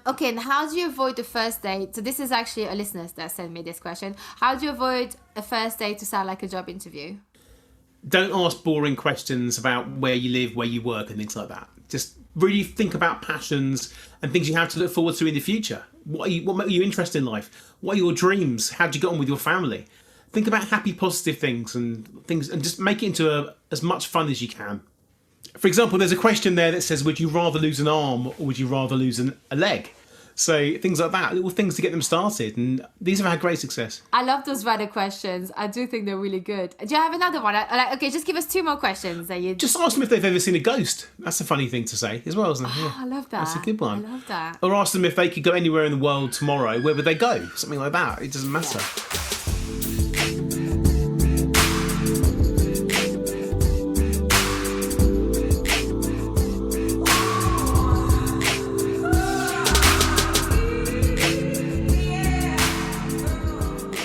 Okay, and how do you avoid the first date? So this is actually a listener that sent me this question. How do you avoid a first date to sound like a job interview? Don't ask boring questions about where you live, where you work, and things like that. Just really think about passions and things you have to look forward to in the future. What make you interested in life? What are your dreams? How do you get on with your family? Think about happy, positive things, and just make it into as much fun as you can. For example, there's a question there that says, "Would you rather lose an arm or would you rather lose a leg?" So things like that, little things to get them started, and these have had great success. I love those random questions. I do think they're really good. Do you have another one? Okay, just give us two more questions. That you Just ask them if they've ever seen a ghost. That's a funny thing to say as well, isn't it? Oh, I love that. That's a good one. I love that. Or ask them if they could go anywhere in the world tomorrow, where would they go? Something like that. It doesn't matter.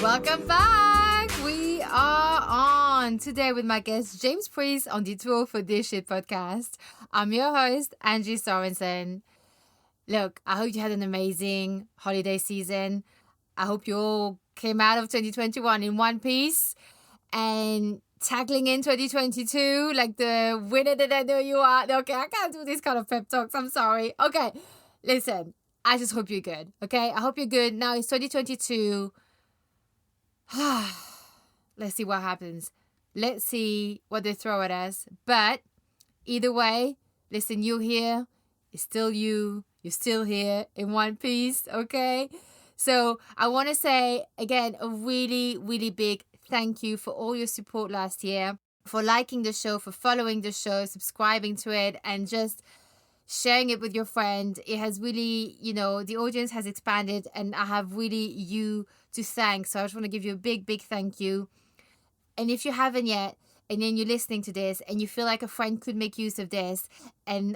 Welcome back. We are on today with my guest James Preece on the Tour for This Shit podcast. I'm your host, Angie Sorensen. Look, I hope you had an amazing holiday season. I hope you all came out of 2021 in one piece and tackling in 2022 like the winner that I know you are. Okay, I can't do these kind of pep talks. I'm sorry. Okay, listen, I just hope you're good. Okay, I hope you're good. Now it's 2022. Let's see what happens. Let's see what they throw at us. But either way, listen, you here. It's still you. You're still here in one piece, okay? So I want to say, again, a really, really big thank you for all your support last year, for liking the show, for following the show, subscribing to it, and just sharing it with your friend. It has really, the audience has expanded, and I have really you to thank. So I just want to give you a big, big thank you. And if you haven't yet, and then you're listening to this and you feel like a friend could make use of this,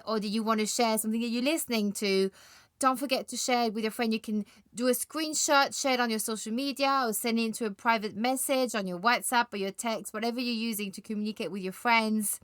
or that you want to share something that you're listening to, don't forget to share it with your friend. You can do a screenshot, share it on your social media, or send it into a private message on your WhatsApp or your text, whatever you're using to communicate with your friends.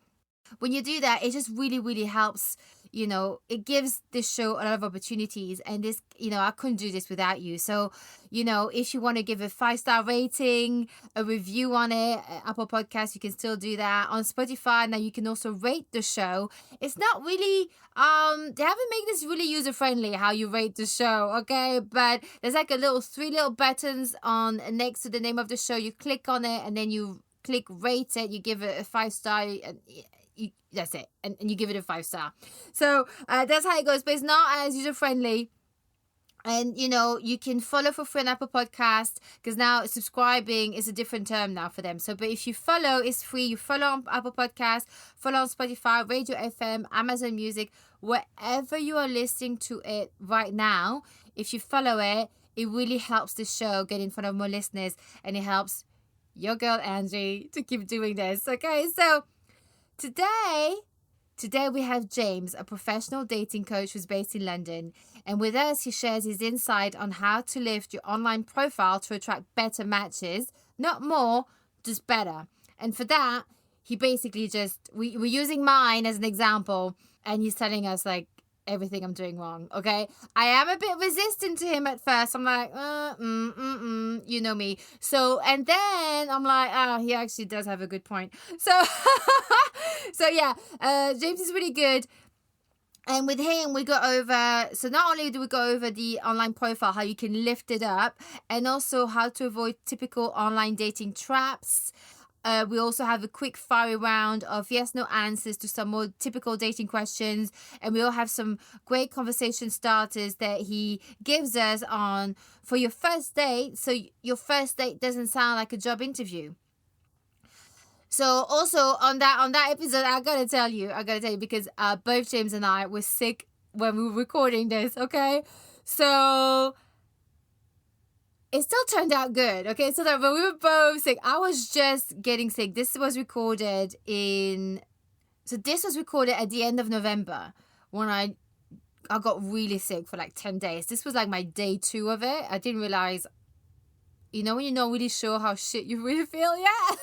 When you do that, it just really, really helps. It gives this show a lot of opportunities, and this, I couldn't do this without you. So, if you want to give a 5-star rating, a review on it, Apple Podcasts, you can still do that. On Spotify, now you can also rate the show. It's not really, they haven't made this really user-friendly, how you rate the show, okay? But there's like three little buttons on next to the name of the show. You click on it, and then you click rate it. You give it a 5-star, that's it, and you give it a 5-star. So that's how it goes, but it's not as user friendly. And you can follow for free on Apple Podcast, because now subscribing is a different term now for them. So, but if you follow, it's free. You follow on Apple Podcast, follow on Spotify, Radio FM, Amazon Music, wherever you are listening to it right now. If you follow it, it really helps the show get in front of more listeners, and it helps your girl Angie to keep doing this. Okay, so Today we have James, a professional dating coach who's based in London. And with us, he shares his insight on how to lift your online profile to attract better matches. Not more, just better. And for that, he basically we're using mine as an example. And he's telling us everything I'm doing wrong, okay? I am a bit resistant to him at first. I'm like, you know me. So, and then I'm like, he actually does have a good point. So, James is really good. And with him, we go over, so not only do we go over the online profile, how you can lift it up, and also how to avoid typical online dating traps. We also have a quick fire round of yes/no answers to some more typical dating questions. And we all have some great conversation starters that he gives us on for your first date. So your first date doesn't sound like a job interview. So also on that episode, I gotta tell you, because both James and I were sick when we were recording this, okay? So it still turned out good, okay? So that when we were both sick, I was just getting sick. This was recorded at the end of November, when I got really sick for 10 days. This was my day 2 of it. I didn't realize when you're not really sure how shit you really feel yet?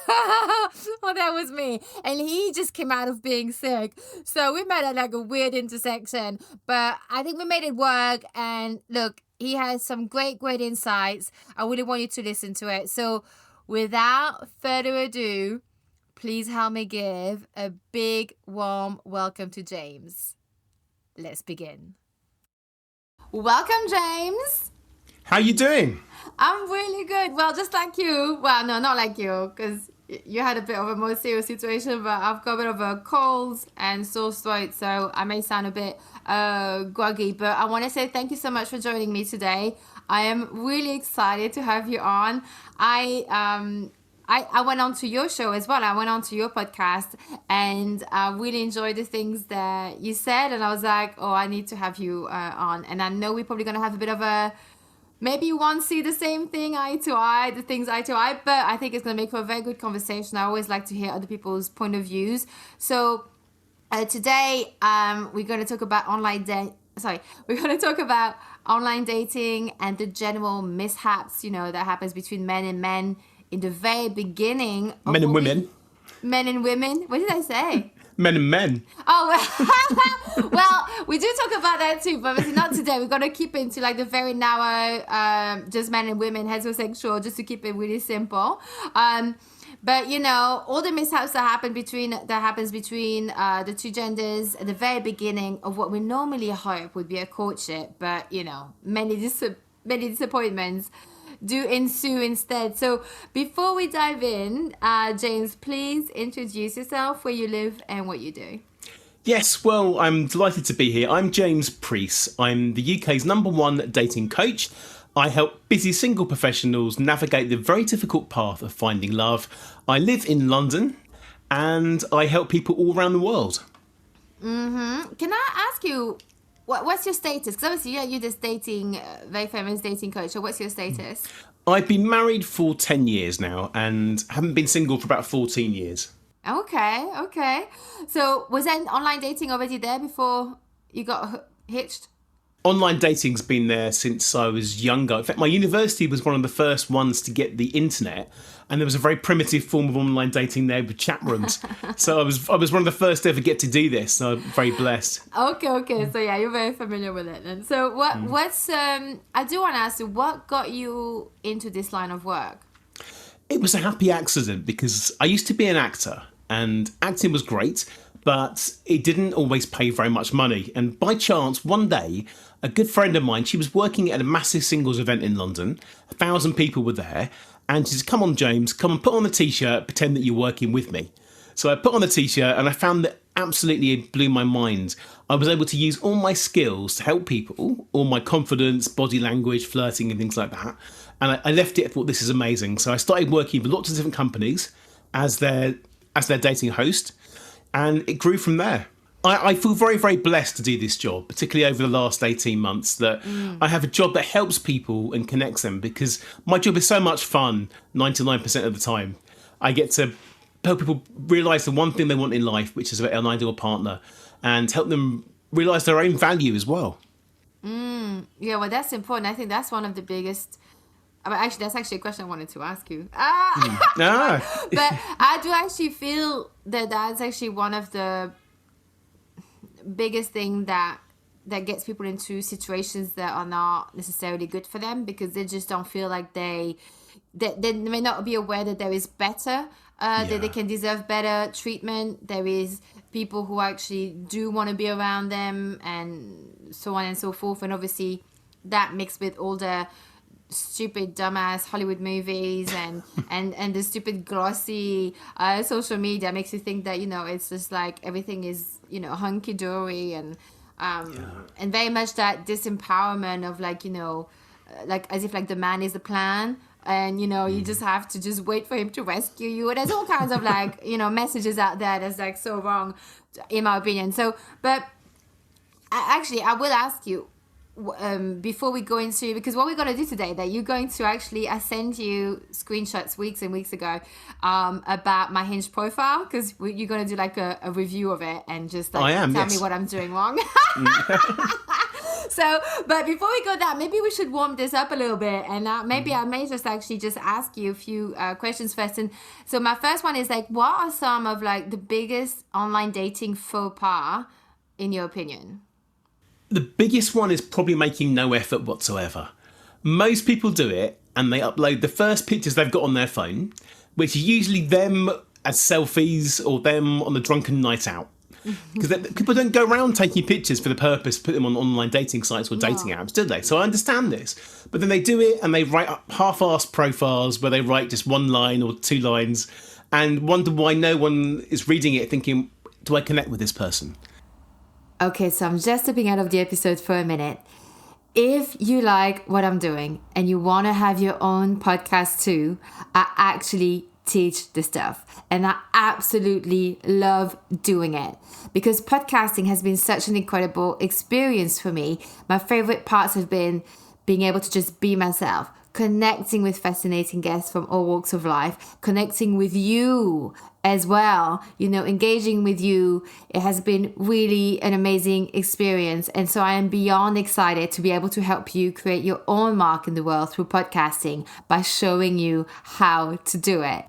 Well, that was me. And he just came out of being sick. So we met at like a weird intersection. But I think we made it work. And look, he has some great, great insights. I really want you to listen to it. So without further ado, please help me give a big, warm welcome to James. Let's begin. Welcome, James. How you doing? I'm really good. Well, just like you. Well, no, not like you, because you had a bit of a more serious situation, but I've got a bit of a cold and sore throat, so I may sound a bit groggy, but I want to say thank you so much for joining me today. I am really excited to have you on. I went on to your show as well. I went on to your podcast and I really enjoyed the things that you said. And I was like, oh, I need to have you on. And I know we're probably going to have a bit of a, maybe you won't see the same thing eye to eye, the things eye to eye, but I think it's going to make for a very good conversation. I always like to hear other people's point of views. So today we're going to talk about we're going to talk about online dating and the general mishaps, that happens between men and men in the very beginning. Men and women. Men and women. What did I say? Men and men. Oh, well, we do talk about that too, but obviously not today. We're going to keep it to like the very narrow, just men and women, heterosexual, just to keep it really simple. But all the mishaps that happens between the two genders at the very beginning of what we normally hope would be a courtship, but many disappointments do ensue instead. So before we dive in, James, please introduce yourself, where you live and what you do. Yes, well, I'm delighted to be here. I'm James Preece. I'm the UK's #1 dating coach. I help busy single professionals navigate the very difficult path of finding love. I live in London and I help people all around the world. Mm-hmm. Can I ask you, what's your status? Because obviously you're this very famous dating coach. So what's your status? I've been married for 10 years now and haven't been single for about 14 years. Okay. So was then online dating already there before you got hitched? Online dating's been there since I was younger. In fact, my university was one of the first ones to get the internet, and there was a very primitive form of online dating there with chat rooms. So I was one of the first to ever get to do this. So I'm very blessed. Okay. So yeah, you're very familiar with it then. So what's I do want to ask you, what got you into this line of work? It was a happy accident because I used to be an actor, and acting was great, but it didn't always pay very much money. And by chance, one day, a good friend of mine, she was working at a massive singles event in London. 1,000 people were there. And she said, come on, James, come and put on the T-shirt, pretend that you're working with me. So I put on the T-shirt and I found that absolutely it blew my mind. I was able to use all my skills to help people, all my confidence, body language, flirting and things like that. And I left it, I thought, this is amazing. So I started working with lots of different companies as their dating host. And it grew from there. I feel very, very blessed to do this job, particularly over the last 18 months, that I have a job that helps people and connects them, because my job is so much fun 99% of the time. I get to help people realise the one thing they want in life, which is an ideal partner, and help them realise their own value as well. Yeah, well, that's important. I think that's one of the biggest... that's actually a question I wanted to ask you. But I do actually feel that that's actually one of the biggest thing that gets people into situations that are not necessarily good for them, because they just don't feel like they may not be aware that there is better, that they can deserve better treatment. There is people who actually do want to be around them, and so on and so forth. And obviously that mixed with all the stupid dumbass Hollywood movies and the stupid glossy social media makes you think that it's just like everything is hunky-dory and very much that disempowerment of like as if like the man is the plan, and you just have to just wait for him to rescue you. And there's all kinds of like messages out there that's like so wrong in my opinion. So but I will ask you, before we go into, because what we're going to do today, that you're going to actually, I sent you screenshots weeks and weeks ago about my Hinge profile, because you're going to do like a review of it and just like tell me what I'm doing wrong. So, but before we go down, maybe we should warm this up a little bit, and maybe I may just actually just ask you a few questions first. And so my first one is like, what are some of like the biggest online dating faux pas in your opinion? The biggest one is probably making no effort whatsoever. Most people do it and they upload the first pictures they've got on their phone, which are usually them as selfies or them on a drunken night out. Because people don't go around taking pictures for the purpose to put them on online dating sites or dating apps, do they? So I understand this. But then they do it and they write up half-assed profiles where they write just one line or two lines and wonder why no one is reading it thinking, do I connect with this person? Okay, so I'm just stepping out of the episode for a minute. If you like what I'm doing and you want to have your own podcast too, I actually teach this stuff and I absolutely love doing it because podcasting has been such an incredible experience for me. My favorite parts have been being able to just be myself, connecting with fascinating guests from all walks of life, connecting with you as well, engaging with you. It has been really an amazing experience. And so I am beyond excited to be able to help you create your own mark in the world through podcasting by showing you how to do it.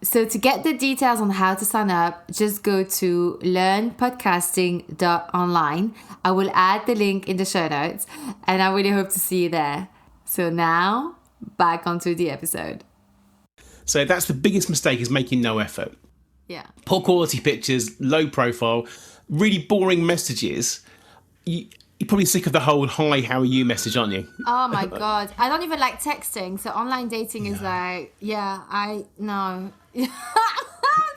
So to get the details on how to sign up, just go to learnpodcasting.online. I will add the link in the show notes and I really hope to see you there. So now, back onto the episode. So that's the biggest mistake, is making no effort. Yeah. Poor quality pictures, low profile, really boring messages. You're probably sick of the whole "hi, how are you" message, aren't you? Oh my God. I don't even like texting. So online dating is like, no. It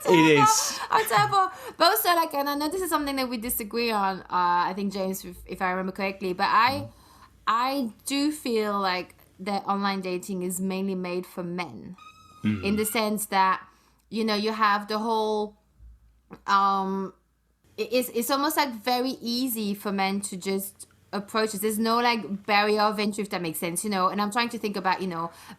is. I'm terrible. But also, like, and I know this is something that we disagree on, I think, James, if I remember correctly, but I do feel like that online dating is mainly made for men. In the sense that, you have the whole, it's almost like very easy for men to just approach it. There's no like barrier of entry, if that makes sense, and I'm trying to think about,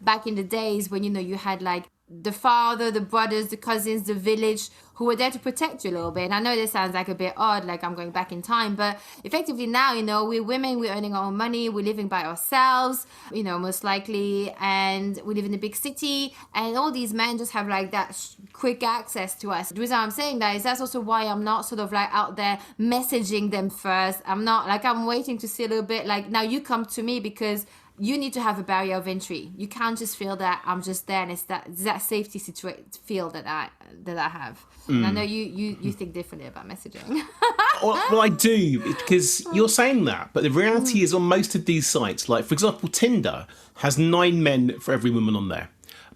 back in the days when, you had like the father, the brothers, the cousins, the village who were there to protect you a little bit. And I know this sounds like a bit odd, like I'm going back in time, but effectively now, we're women, we're earning our own money, we're living by ourselves, most likely, and we live in a big city, and all these men just have like that quick access to us. The reason I'm saying that is that's also why I'm not sort of like out there messaging them first. I'm not like, I'm waiting to see a little bit like, now you come to me because you need to have a barrier of entry. You can't just feel that I'm just there, and it's that safety feel that I have. And I know you think differently about messaging. Well, I do, because you're saying that, but the reality is on most of these sites, like for example, Tinder has 9 men for every woman on there.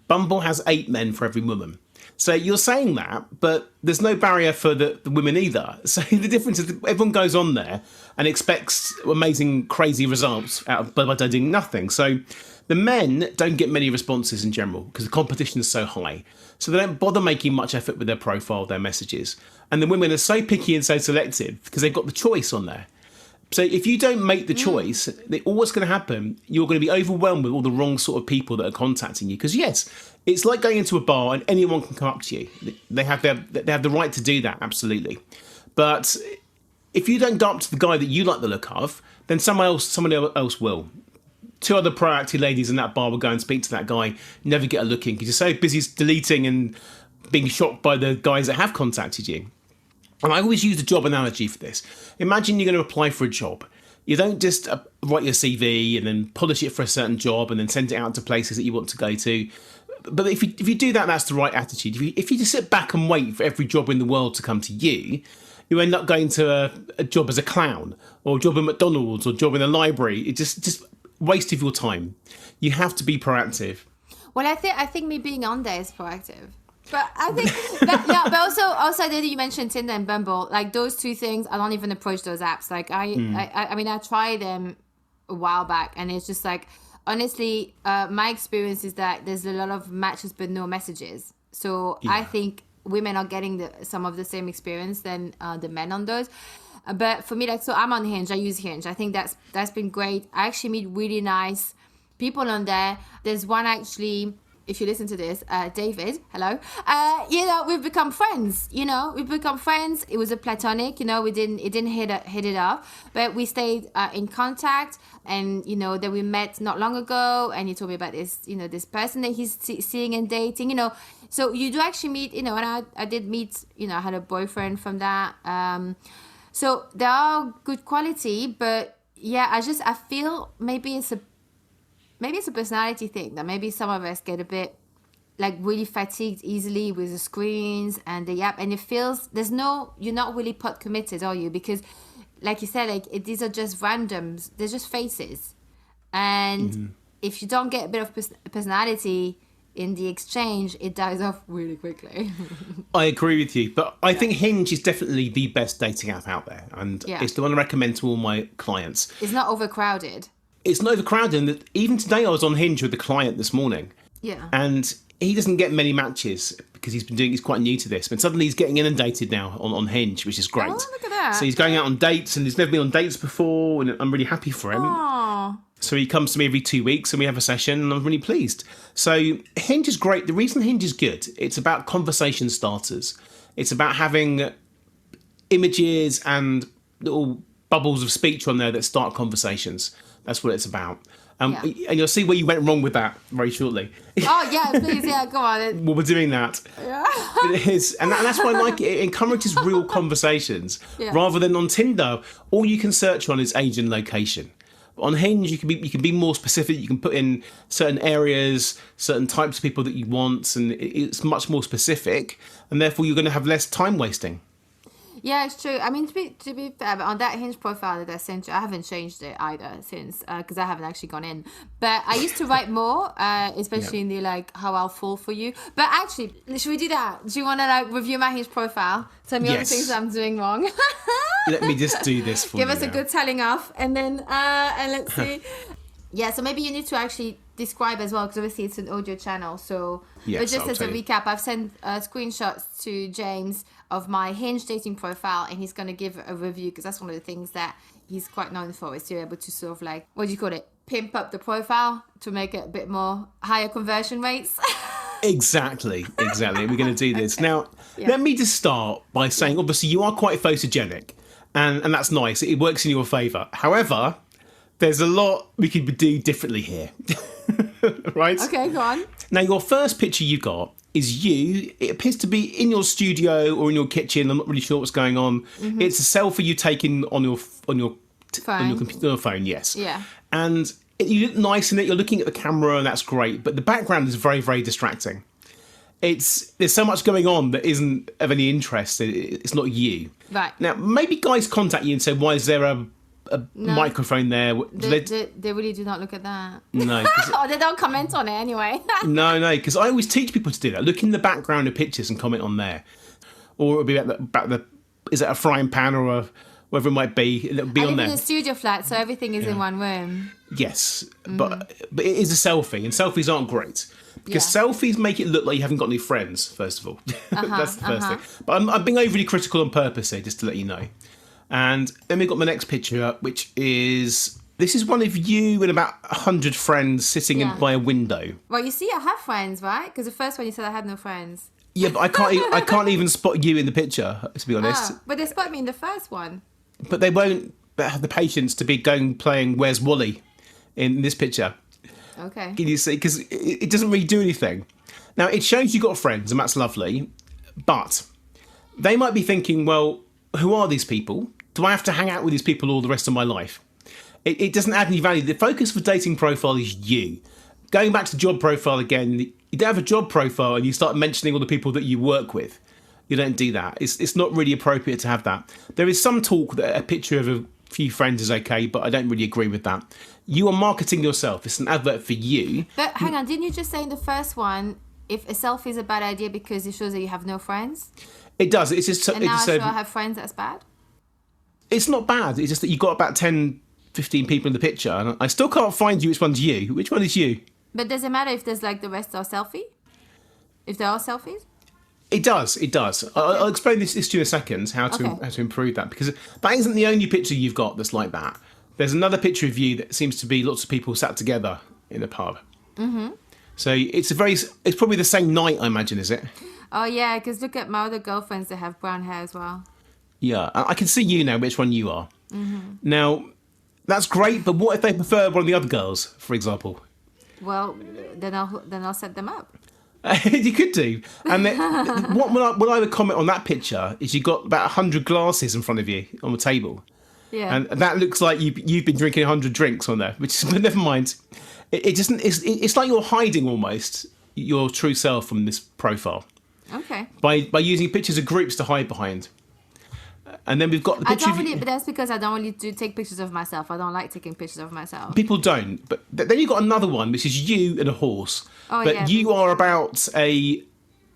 Bumble has 8 men for every woman. So you're saying that, but there's no barrier for the women either. So the difference is everyone goes on there and expects amazing, crazy results by doing nothing. So the men don't get many responses in general because the competition is so high. So they don't bother making much effort with their profile, their messages. And the women are so picky and so selective because they've got the choice on there. So if you don't make the choice, what's going to happen? You're going to be overwhelmed with all the wrong sort of people that are contacting you. Because yes, it's like going into a bar and anyone can come up to you. They have the right to do that, absolutely. But if you don't go up to the guy that you like the look of, then someone else will. 2 other proactive ladies in that bar will go and speak to that guy, never get a look in because you're so busy deleting and being shocked by the guys that have contacted you. And I always use a job analogy for this. Imagine you're going to apply for a job. You don't just write your CV and then polish it for a certain job and then send it out to places that you want to go to. But if you do that, that's the right attitude. If you just sit back and wait for every job in the world to come to you, you end up going to a job as a clown or a job at McDonald's or a job in a library. It's just waste of your time. You have to be proactive. Well, I think me being on there is proactive. But I think, but also I know that you mentioned Tinder and Bumble, like those 2 things, I don't even approach those apps. Like I mean, I tried them a while back, and it's just like, honestly, my experience is that there's a lot of matches but no messages. So I think women are getting some of the same experience than the men on those. But for me, like, so I'm on Hinge. I use Hinge. I think that's been great. I actually meet really nice people on there. There's one actually. if you listen to this, David, hello. We've become friends. We've become friends. It was a platonic. It didn't hit it off, but we stayed in contact. And that we met not long ago, and he told me about this, this person that he's seeing and dating. So you do actually meet, and I did meet, I had a boyfriend from that. So there are good quality, but yeah, I feel maybe it's a personality thing, that maybe some of us get a bit like really fatigued easily with the screens and the app, and it feels you're not really pot committed, are you? Because like you said, these are just randoms, they're just faces, and if you don't get a bit of personality in the exchange, it dies off really quickly. I agree with you, but I think Hinge is definitely the best dating app out there, and it's the one I recommend to all my clients. It's not overcrowded. It's not overcrowded, and even today I was on Hinge with the client this morning. Yeah. And he doesn't get many matches because he's quite new to this, but suddenly he's getting inundated now on Hinge, which is great. Oh, look at that. So he's going out on dates, and he's never been on dates before, and I'm really happy for him. Aww. So he comes to me every 2 weeks and we have a session, and I'm really pleased. So Hinge is great. The reason Hinge is good, it's about conversation starters. It's about having images and little bubbles of speech on there that start conversations. That's what it's about. And you'll see where you went wrong with that very shortly. Oh, yeah, please, go on. Well, we're doing that. Yeah. But it is, and that's why I like it. It encourages real conversations rather than on Tinder. All you can search on is age and location. On Hinge, you can be more specific. You can put in certain areas, certain types of people that you want, and it's much more specific. And therefore, you're going to have less time wasting. Yeah, it's true. I mean, to be fair, but on that Hinge profile that I sent you, I haven't changed it either since, because I haven't actually gone in. But I used to write more, especially in the how I'll fall for you. But actually, should we do that? Do you want to review my Hinge profile? Tell me all the things I'm doing wrong. Let me just do this for you. Give us a good telling off, and then and let's see. Yeah, so maybe you need to actually describe as well, because obviously it's an audio channel. So, yes, but just I'll as a tell you. recap, I've sent screenshots to James of my Hinge dating profile, and he's going to give a review, because that's one of the things that he's quite known for, is to be able to sort of what do you call it? Pimp up the profile to make it a bit more higher conversion rates. Exactly. We're going to do this. Now, let me just start by saying, obviously, you are quite photogenic, and that's nice. It works in your favour. However, there's a lot we could do differently here. Right? Okay, go on. Now, your first picture you got is you. It appears to be in your studio or in your kitchen. I'm not really sure what's going on. Mm-hmm. It's a selfie you're taking on your computer phone, yes. Yeah. And you look nice in it. You're looking at the camera, and that's great. But the background is very, very distracting. There's so much going on that isn't of any interest. It's not you. Right. Now, maybe guys contact you and say, "Why is there a microphone there?" They really do not look at that. No. Or they don't comment on it anyway. No, because I always teach people to do that. Look in the background of pictures and comment on there. Or it'll be about the is it a frying pan or whatever it might be. It'll be I on live there. in a studio flat, so everything is in one room. Yes, but it is a selfie, and selfies aren't great. Because selfies make it look like you haven't got any friends, first of all. That's the first thing. But I'm being overly critical on purpose here, just to let you know. And then we've got my next picture up, which is... This is one of you and about 100 friends sitting by a window. Well, you see, I have friends, right? Because the first one you said I had no friends. Yeah, but I can't even spot you in the picture, to be honest. Oh, but they spotted me in the first one. But they won't have the patience to be playing Where's Wally in this picture. Okay. Can you see? Because it doesn't really do anything. Now, it shows you've got friends, and that's lovely. But they might be thinking, well, who are these people? Do I have to hang out with these people all the rest of my life? It doesn't add any value. The focus for dating profile is you. Going back to job profile again, you don't have a job profile and you start mentioning all the people that you work with. You don't do that. It's not really appropriate to have that. There is some talk that a picture of a few friends is okay, but I don't really agree with that. You are marketing yourself. It's an advert for you. But hang on, didn't you just say in the first one, if a selfie is a bad idea because it shows that you have no friends? It does. It's just. And now I show I have friends, that's bad? It's not bad. It's just that you've got about 10, 15 people in the picture, and I still can't find you which one's you. Which one is you? But does it matter if there's the rest are selfie? If there are selfies? It does. Okay. I'll explain this to you in a second, how to improve that, because that isn't the only picture you've got that's like that. There's another picture of you that seems to be lots of people sat together in a pub. Mm-hmm. So it's probably the same night, I imagine, is it? Oh yeah, because look at my other girlfriends that have brown hair as well. Yeah, I can see you now, which one you are. Now, that's great, but what if they prefer one of the other girls, for example? Well, then I'll set them up. You could do. And what I would comment on that picture is you've got about 100 glasses in front of you on the table. Yeah. And that looks like you've been drinking 100 drinks on there, which is, but never mind. It's like you're hiding almost your true self from this profile. Okay. By using pictures of groups to hide behind. And then we've got the picture but that's because I don't really do take pictures of myself. I don't like taking pictures of myself. People don't. But then you've got another one, which is you and a horse. Oh, but yeah. you are about a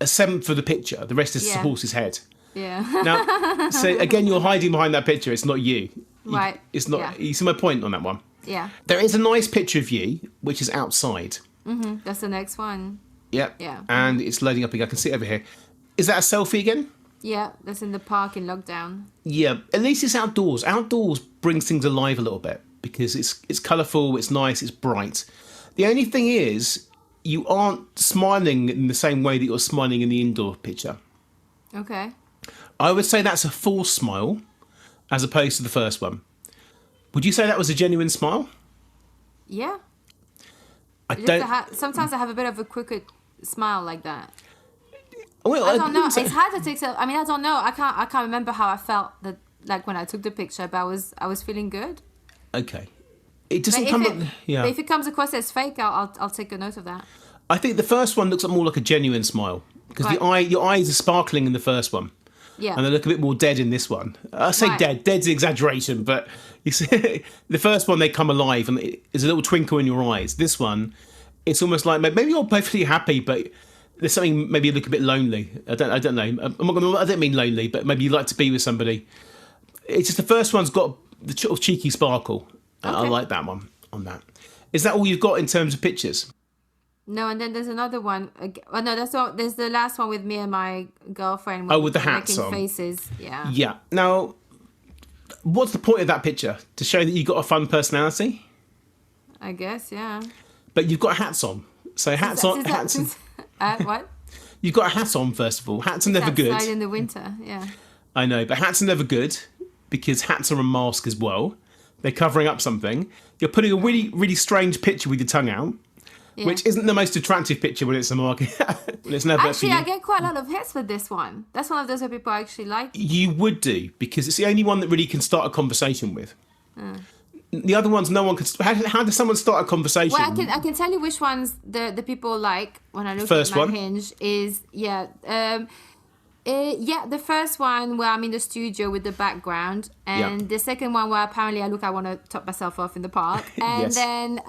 seventh of the picture. The rest is the Yeah. horse's head. Yeah. Now, so again, you're hiding behind that picture. It's not you. Right. It's not. Yeah. You see my point on that one? Yeah. There is a nice picture of you, which is outside. That's the next one. Yep. Yeah. And it's loading up again. I can see it over here. Is that a selfie again? Yeah, that's in the park in lockdown. Yeah, at least it's outdoors. Outdoors brings things alive a little bit because it's colourful, it's nice, it's bright. The only thing is, you aren't smiling in the same way that you're smiling in the indoor picture. Okay. I would say that's a false smile, as opposed to the first one. Would you say that was a genuine smile? Yeah. I don't. Sometimes I have a bit of a crooked smile like that. Well, I don't know. wouldn't say- It's hard to take. I mean, I don't know. I can't remember how I felt that like when I took the picture, but I was feeling good. Okay. It doesn't But come. but if it comes across as fake, I'll take a note of that. I think the first one looks more like a genuine smile because Right. your eyes are sparkling in the first one. Yeah. And they look a bit more dead in this one. I say Right. dead. Dead's an exaggeration, but you see, the first one they come alive and there's a little twinkle in your eyes. This one, it's almost like maybe you're perfectly happy, but there's something maybe you look a bit lonely. I don't know. I don't mean lonely, but maybe you like to be with somebody. It's just the first one's got the sort of cheeky sparkle. I Okay. like that one on that. Is that all you've got in terms of pictures? No, and then there's another one. Oh no, that's all. There's the last one with me and my girlfriend. Oh, with the we're hats making on. faces. Yeah. Yeah. Now, what's the point of that picture? To show that you've got a fun personality? I guess. Yeah. But you've got hats on. So hats on. Hats. What? You've got a hat on, first of all. Hats are never good. Outside in the winter. Yeah. I know, but hats are never good because hats are a mask as well. They're covering up something. You're putting a really, really strange picture with your tongue out, Yeah. which isn't the most attractive picture when it's a market. When it's never Actually, for you. I get quite a lot of hits with this one. That's one of those where people actually like. You would do because it's the only one that really can start a conversation with. The other ones, no one can. How does someone start a conversation? Well, I can tell you which ones the people like when I look First at my one? Hinge is the first one where I'm in the studio with the background, and Yeah. the second one where apparently I want to top myself off in the park, and Yes. then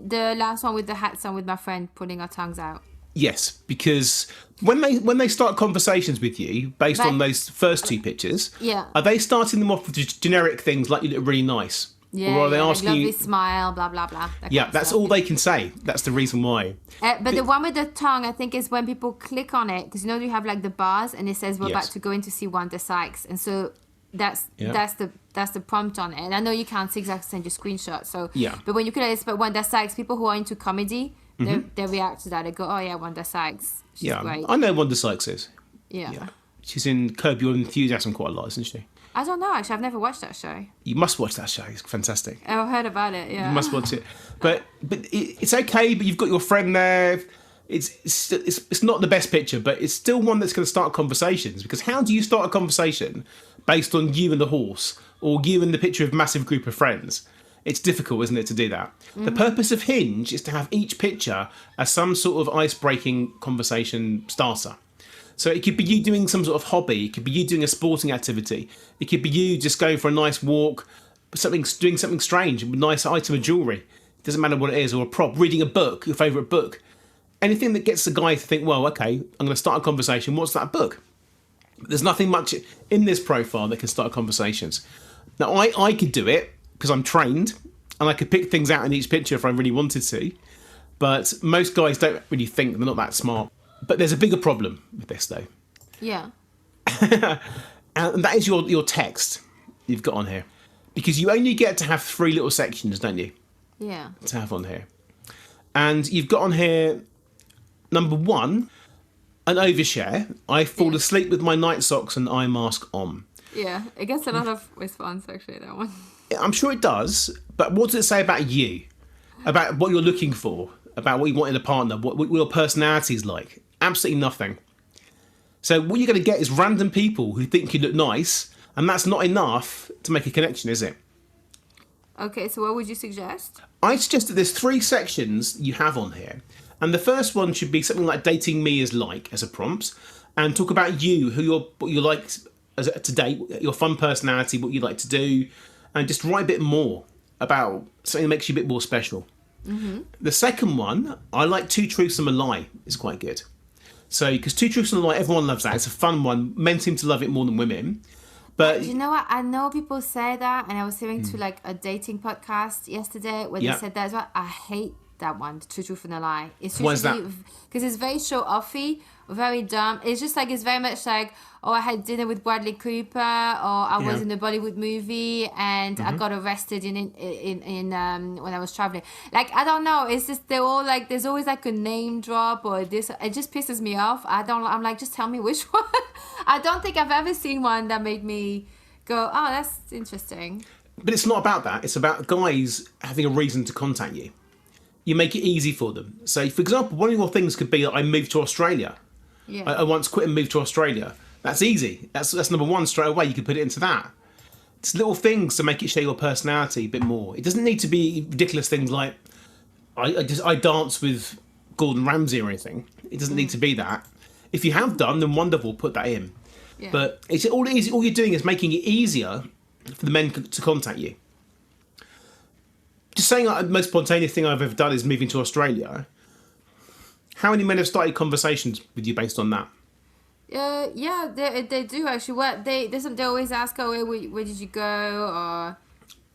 the last one with the hats on with my friend pulling our tongues out. Yes, because when they start conversations with you based on Like- those first two pictures, Yeah. are they starting them off with just generic things like you look really nice? Yeah, Or are they like asking lovely you? smile, blah blah blah. that Yeah, kind of that's stuff. all they can say. That's the reason why. But the one with the tongue, I think, is when people click on it, because you have like the bars, and it says we're Yes. about to go in to see Wanda Sykes, and so that's Yeah. that's the prompt on it. And I know you can't see exactly send your screenshot, so Yeah. But when you click it's but Wanda Sykes, people who are into comedy, they react to that. They go, oh yeah, Wanda Sykes, she's Yeah, great. I know Wanda Sykes is. Yeah. Yeah, she's in Curb Your Enthusiasm quite a lot, isn't she? I don't know actually. I've never watched that show. You must watch that show. It's fantastic. I've heard about it. Yeah. You must watch it. But it's okay. But you've got your friend there. It's not the best picture, but it's still one that's going to start conversations. Because how do you start a conversation based on you and the horse, or you and the picture of a massive group of friends? It's difficult, isn't it, to do that? The purpose of Hinge is to have each picture as some sort of ice-breaking conversation starter. So it could be you doing some sort of hobby. It could be you doing a sporting activity. It could be you just going for a nice walk, doing something strange, a nice item of jewellery. It doesn't matter what it is, or a prop, reading a book, your favourite book. Anything that gets the guy to think, well, okay, I'm going to start a conversation. What's that book? There's nothing much in this profile that can start conversations. Now, I could do it because I'm trained, and I could pick things out in each picture if I really wanted to. But most guys don't really think, they're not that smart. But there's a bigger problem with this, though. Yeah. And that is your text you've got on here. Because you only get to have 3 little sections, don't you, Yeah. to have on here. And you've got on here, number 1, an overshare. I fall asleep with my night socks and eye mask on. Yeah, it gets a lot of response, actually, that one. I'm sure it does, but what does it say about you? About what you're looking for? About what you want in a partner? What your personality is like? Absolutely nothing. So what you're going to get is random people who think you look nice, and that's not enough to make a connection, is it? Okay, so what would you suggest? I suggest that there's 3 sections you have on here. And the first one should be something like dating me is like as a prompt, and talk about you, what you like to date, your fun personality, what you like to do, and just write a bit more about something that makes you a bit more special. Mm-hmm. The second one, I like 2 truths and a lie. It's quite good. So, because 2 truths and a lie, everyone loves that. It's a fun one. Men seem to love it more than women. But you know what? I know people say that, and I was listening to like a dating podcast yesterday where they said that as well. I hate that one, the truth and a lie. It's why is that? Because it's very show-offy, very dumb. It's just like, it's very much like, oh, I had dinner with Bradley Cooper, or I was in a Bollywood movie and I got arrested in when I was traveling. Like, I don't know. It's just, they're all like, there's always like a name drop or this. It just pisses me off. I'm like, just tell me which one. I don't think I've ever seen one that made me go, oh, that's interesting. But it's not about that. It's about guys having a reason to contact you. You make it easy for them. So, for example, one of your things could be that I moved to Australia. Yeah. I once quit and moved to Australia. That's easy. That's number 1 straight away. You can put it into that. It's little things to make it show your personality a bit more. It doesn't need to be ridiculous things like I dance with Gordon Ramsay or anything. It doesn't need to be that. If you have done, then wonderful, put that in. Yeah. But it's all you're doing is making it easier for the men to contact you. Just saying, the most spontaneous thing I've ever done is moving to Australia. How many men have started conversations with you based on that? Yeah, they do actually. What they always ask, oh, where did you go, or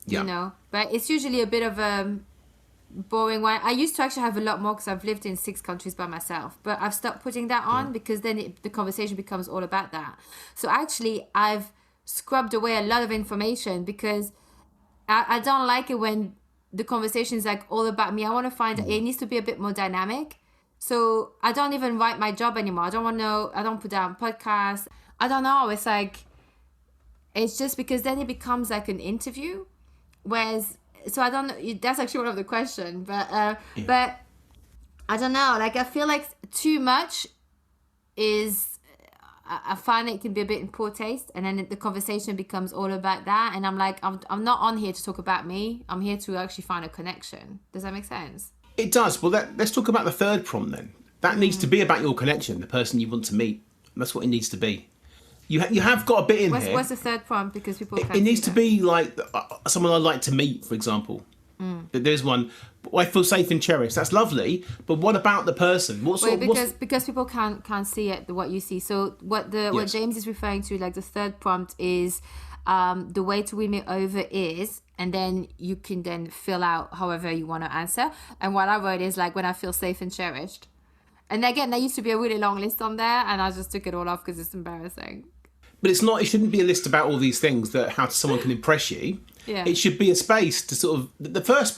you know. But it's usually a bit of a boring one. I used to actually have a lot more because I've lived in 6 countries by myself, but I've stopped putting that on because then the conversation becomes all about that. So actually, I've scrubbed away a lot of information because I don't like it when the conversation is like all about me. I want to find it needs to be a bit more dynamic. So I don't even write my job anymore. I don't put down podcasts. I don't know. It's like, it's just because then it becomes like an interview. Whereas, so I don't know. That's actually one of the questions. But I don't know. Like, I feel like too much is, I find it can be a bit in poor taste, and then the conversation becomes all about that. And I'm like, I'm not on here to talk about me. I'm here to actually find a connection. Does that make sense? It does. Well, let's talk about the third prompt then. That needs to be about your connection, the person you want to meet. That's what it needs to be. You have got a bit in here. What's the third prompt? Because people it needs to be like someone I'd like to meet, for example. There's one. I feel safe and cherished. That's lovely. But what about the person? Because people can't see it, what you see. So what James is referring to, like the third prompt is, the way to win me over is, and then you can then fill out however you want to answer. And what I wrote is like, when I feel safe and cherished. And again, there used to be a really long list on there, and I just took it all off because it's embarrassing. But it's not. It shouldn't be a list about all these things that how someone can impress you. Yeah. It should be a space to sort of the first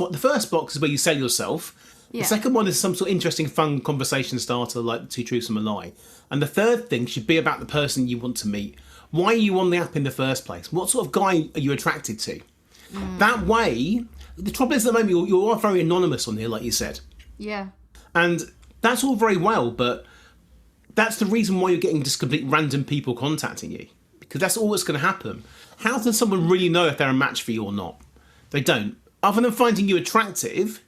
box is where you sell yourself. Yeah. The second one is some sort of interesting, fun conversation starter like the 2 truths and a lie. And the third thing should be about the person you want to meet. Why are you on the app in the first place? What sort of guy are you attracted to? That way, the trouble is at the moment you are very anonymous on here, like you said. Yeah. And that's all very well, but that's the reason why you're getting just complete random people contacting you. Because that's all that's going to happen. How does someone really know if they're a match for you or not? They don't. Other than finding you attractive,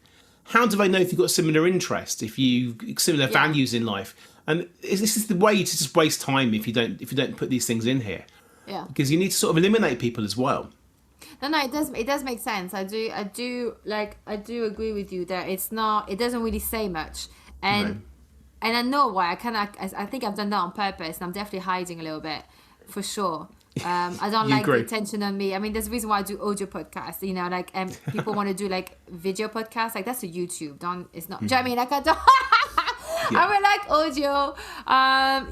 how do they know if you've got similar interests, if you similar values in life? And this is the way to just waste time if you don't put these things in here. Yeah. Because you need to sort of eliminate people as well. No, it does make sense. I do agree with you that it doesn't really say much. And I know why. I think I've done that on purpose, and I'm definitely hiding a little bit, for sure. I don't like the attention on me. I mean, there's a reason why I do audio podcasts, you know, like, people want to do like video podcasts, like that's a YouTube. It's not, do you know what I mean? Like, I don't, I would like audio,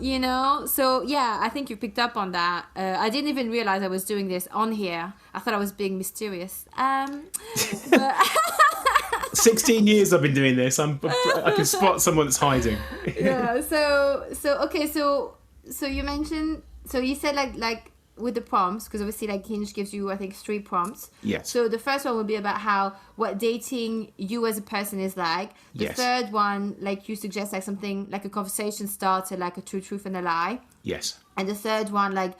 you know, so yeah, I think you picked up on that. I didn't even realize I was doing this on here. I thought I was being mysterious. But 16 years I've been doing this. I can spot someone that's hiding. Yeah. So okay. So you mentioned. So you said like with the prompts, because obviously like Hinge gives you, I think, 3 prompts. Yes. So the first one would be about what dating you as a person is like. The Yes. third one, like you suggest, like something like a conversation starter, like a truth and a lie. Yes. And the third one, like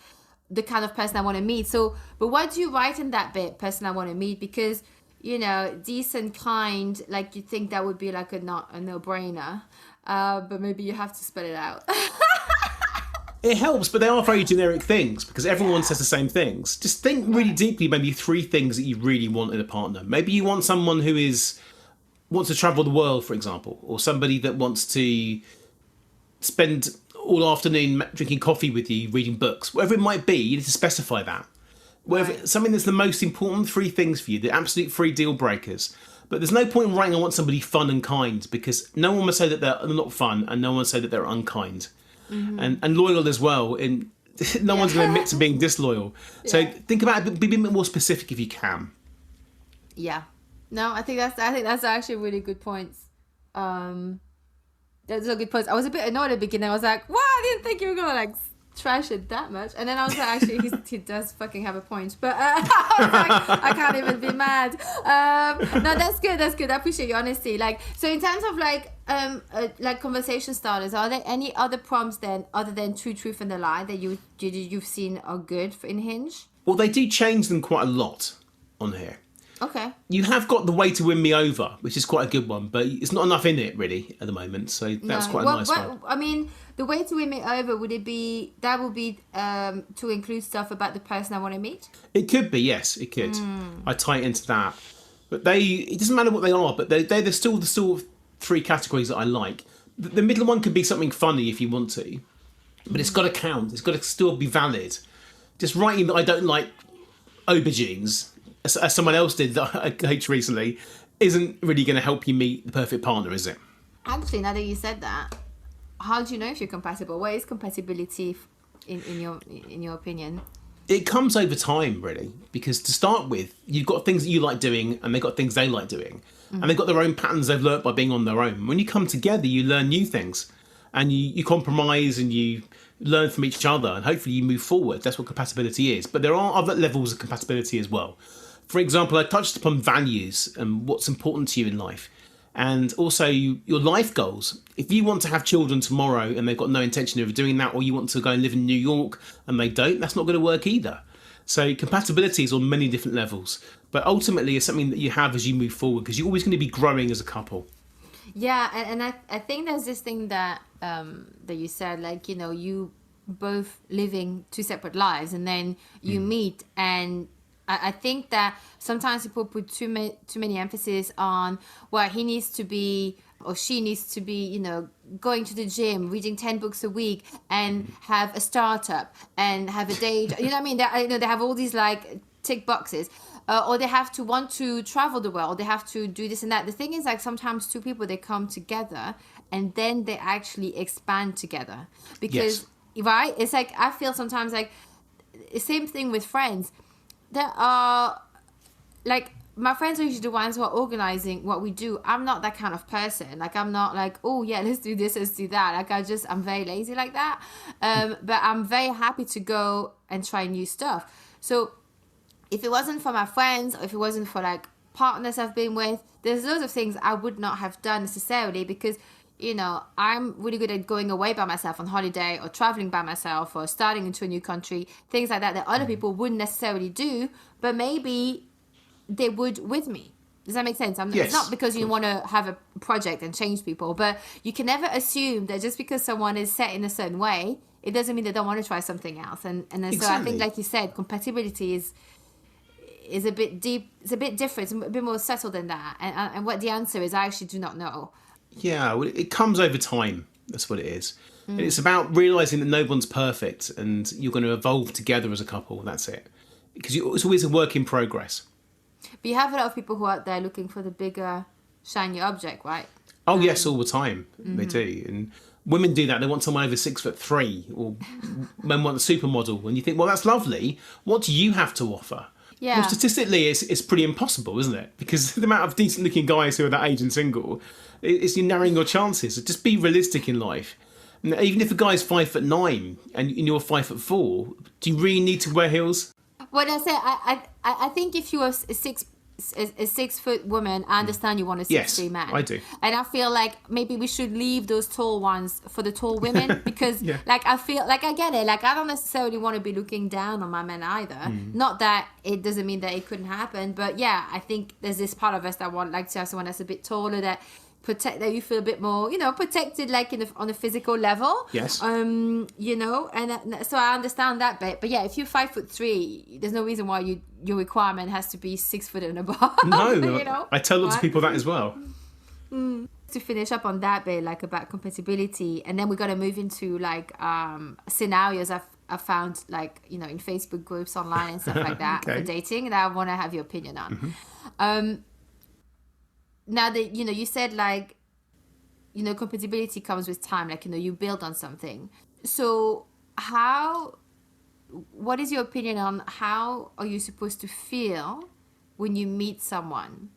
the kind of person I want to meet. So, but what do you write in that bit, person I want to meet? Because, decent, kind, like you think that would be like a no-brainer. But maybe you have to spell it out. It helps, but they are very generic things because everyone says the same things. Just think really deeply, maybe 3 things that you really want in a partner. Maybe you want someone who wants to travel the world, for example, or somebody that wants to spend all afternoon drinking coffee with you, reading books. Whatever it might be, you need to specify that. Something that's the most important 3 things for you, the absolute 3 deal breakers. But there's no point in writing, I want somebody fun and kind, because no one will say that they're not fun and no one will say that they're unkind. Mm-hmm. And loyal as well. And no one's going to admit to being disloyal. Yeah. So think about it, be a bit more specific if you can. Yeah. No, I think that's actually really good points. That's a good point. I was a bit annoyed at the beginning. I was like, "Wow, I didn't think you were gonna like trash it that much." And then I was like, "Actually, he does fucking have a point." But I was like, I can't even be mad. No, that's good. That's good. I appreciate your honesty. Like, so in terms of like conversation starters, are there any other prompts then other than truth and a lie that you've seen are good in Hinge? Well, they do change them quite a lot on here. Okay. You have got the way to win me over, which is quite a good one, but it's not enough in it really at the moment. So that's quite a nice one. I mean, the way to win me over, would be to include stuff about the person I want to meet? It could be, yes, it could. I tie it into that, but it doesn't matter what they are, but they're still the sort of 3 categories that I like. The middle one could be something funny if you want to, but it's got to count. It's got to still be valid. Just writing that I don't like aubergines, as someone else did that I coached recently, isn't really going to help you meet the perfect partner, is it? Actually, now that you said that, how do you know if you're compatible? What is compatibility in your opinion? It comes over time, really, because to start with, you've got things that you like doing and they've got things they like doing. Mm-hmm. And they've got their own patterns they've learnt by being on their own. When you come together, you learn new things and you compromise and you learn from each other and hopefully you move forward. That's what compatibility is. But there are other levels of compatibility as well. For example, I touched upon values and what's important to you in life. And also your life goals. If you want to have children tomorrow and they've got no intention of doing that, or you want to go and live in New York and they don't, that's not going to work either. So compatibility is on many different levels. But ultimately it's something that you have as you move forward because you're always going to be growing as a couple. Yeah, and I think there's this thing that you said, like, you both living 2 separate lives and then you meet, and I think that sometimes people put too many emphasis on, well, he needs to be or she needs to be, going to the gym, reading 10 books a week, and have a startup and have a date. You know what I mean? They have all these like tick boxes. Or they have to want to travel the world. They have to do this and that. The thing is, like, sometimes 2 people, they come together and then they actually expand together. Because, right? It's like, I feel sometimes like, same thing with friends. There are, like, my friends are usually the ones who are organizing what we do. I'm not that kind of person. Like, I'm not like, oh yeah, let's do this, let's do that. Like, I'm very lazy like that. But I'm very happy to go and try new stuff. So if it wasn't for my friends, or if it wasn't for like partners I've been with, there's loads of things I would not have done necessarily, because I'm really good at going away by myself on holiday, or traveling by myself, or starting into a new country, things like that other people wouldn't necessarily do, but maybe they would with me. Does that make sense? Yes, it's not because you want to have a project and change people, but you can never assume that just because someone is set in a certain way, it doesn't mean they don't want to try something else. And exactly. So I think, like you said, compatibility is a bit deep. It's a bit different. It's a bit more subtle than that. And what the answer is, I actually do not know. Yeah, well, it comes over time. That's what it is. And it's about realising that no one's perfect and you're going to evolve together as a couple. That's it. Because it's always a work in progress. But you have a lot of people who are out there looking for the bigger, shinier object, right? Oh, yes, all the time. They do. And women do that. They want someone over 6'3", or men want a supermodel. And you think, well, that's lovely. What do you have to offer? Yeah. Well, statistically, it's pretty impossible, isn't it? Because the amount of decent-looking guys who are that age and single, you're narrowing your chances. So just be realistic in life. And even if a guy's 5'9" and you're 5'4", do you really need to wear heels? What I say, I think if you are a 6 foot woman, I understand you want a 6'3" man. I do. And I feel like maybe we should leave those tall ones for the tall women because like I feel like I get it. Like I don't necessarily want to be looking down on my men either. Not that it doesn't mean that it couldn't happen, but yeah, I think there's this part of us that want like to have someone that's a bit taller that you feel a bit more, protected like on a physical level. Yes. You know, and so I understand that bit. But yeah, if you're 5'3", there's no reason why your requirement has to be 6 foot and above. No, I tell lots of people that as well. To finish up on that bit, like about compatibility, and then we're gonna move into like scenarios I've found like in Facebook groups online and stuff like that for dating that I want to have your opinion on. Now that you said like compatibility comes with time, like you build on something. So what is your opinion on how are you supposed to feel when you meet someone?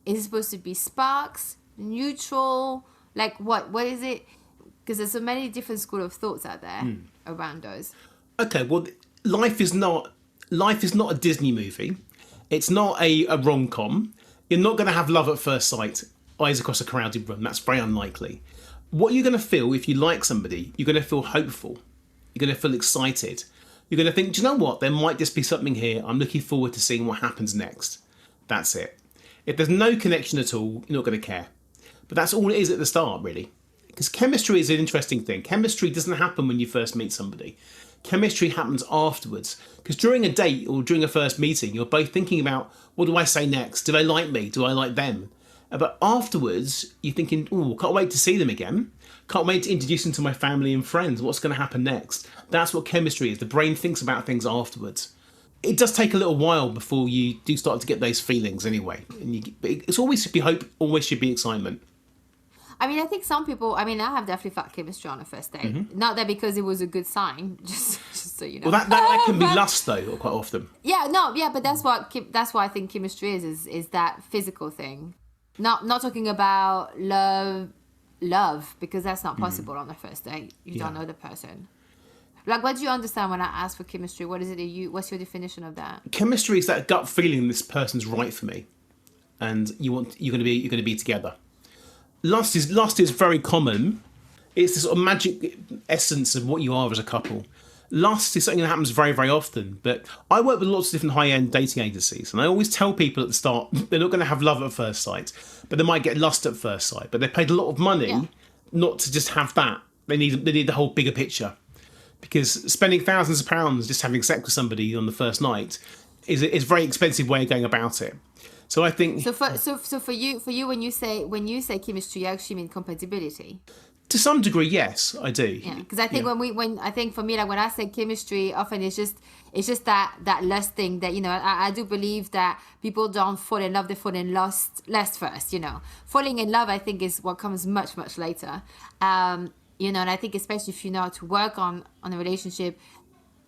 Is it supposed to be sparks, neutral, like what is it? Because there's so many different school of thoughts out there around those. Okay, well, life is not a Disney movie. It's not a rom-com. You're not going to have love at first sight, eyes across a crowded room. That's very unlikely. What you're going to feel if you like somebody, you're going to feel hopeful. You're going to feel excited. You're going to think, do you know what? There might just be something here. I'm looking forward to seeing what happens next. That's it. If there's no connection at all, you're not going to care. But that's all it is at the start, really. Because chemistry is an interesting thing. Chemistry doesn't happen when you first meet somebody. Chemistry happens afterwards. Because during a date or during a first meeting, you're both thinking about, what do I say next? Do they like me? Do I like them? But afterwards, you're thinking, oh, can't wait to see them again. Can't wait to introduce them to my family and friends. What's going to happen next? That's what chemistry is. The brain thinks about things afterwards. It does take a little while before you do start to get those feelings anyway. But it's always should be hope, always should be excitement. I mean, I think some people, I have definitely felt chemistry on a first date. Not that because it was a good sign, just so you know. Well, that can be lust, though, quite often. But that's why I think chemistry is that physical thing. Not talking about love, because that's not possible on the first date. You don't know the person. Like, what do you understand when I ask for chemistry? What is it what's your definition of that? Chemistry is that gut feeling this person's right for me, and you're going to be together. Lust is very common. It's the sort of magic essence of what you are as a couple. Lust is something that happens very, very often. But I work with lots of different high-end dating agencies, and I always tell people at the start they're not going to have love at first sight, but they might get lust at first sight. But they paid a lot of money not to just have that. They need the whole bigger picture, because spending thousands of pounds just having sex with somebody on the first night is a very expensive way of going about it. So I think so for you when you say chemistry, you actually mean compatibility. To some degree, yes, I do. Yeah, because I think when I think for me, like when I say chemistry, often it's just that lust thing that I do believe that people don't fall in love; they fall in lust first. Falling in love, I think, is what comes much later. And I think especially if you know how to work on a relationship,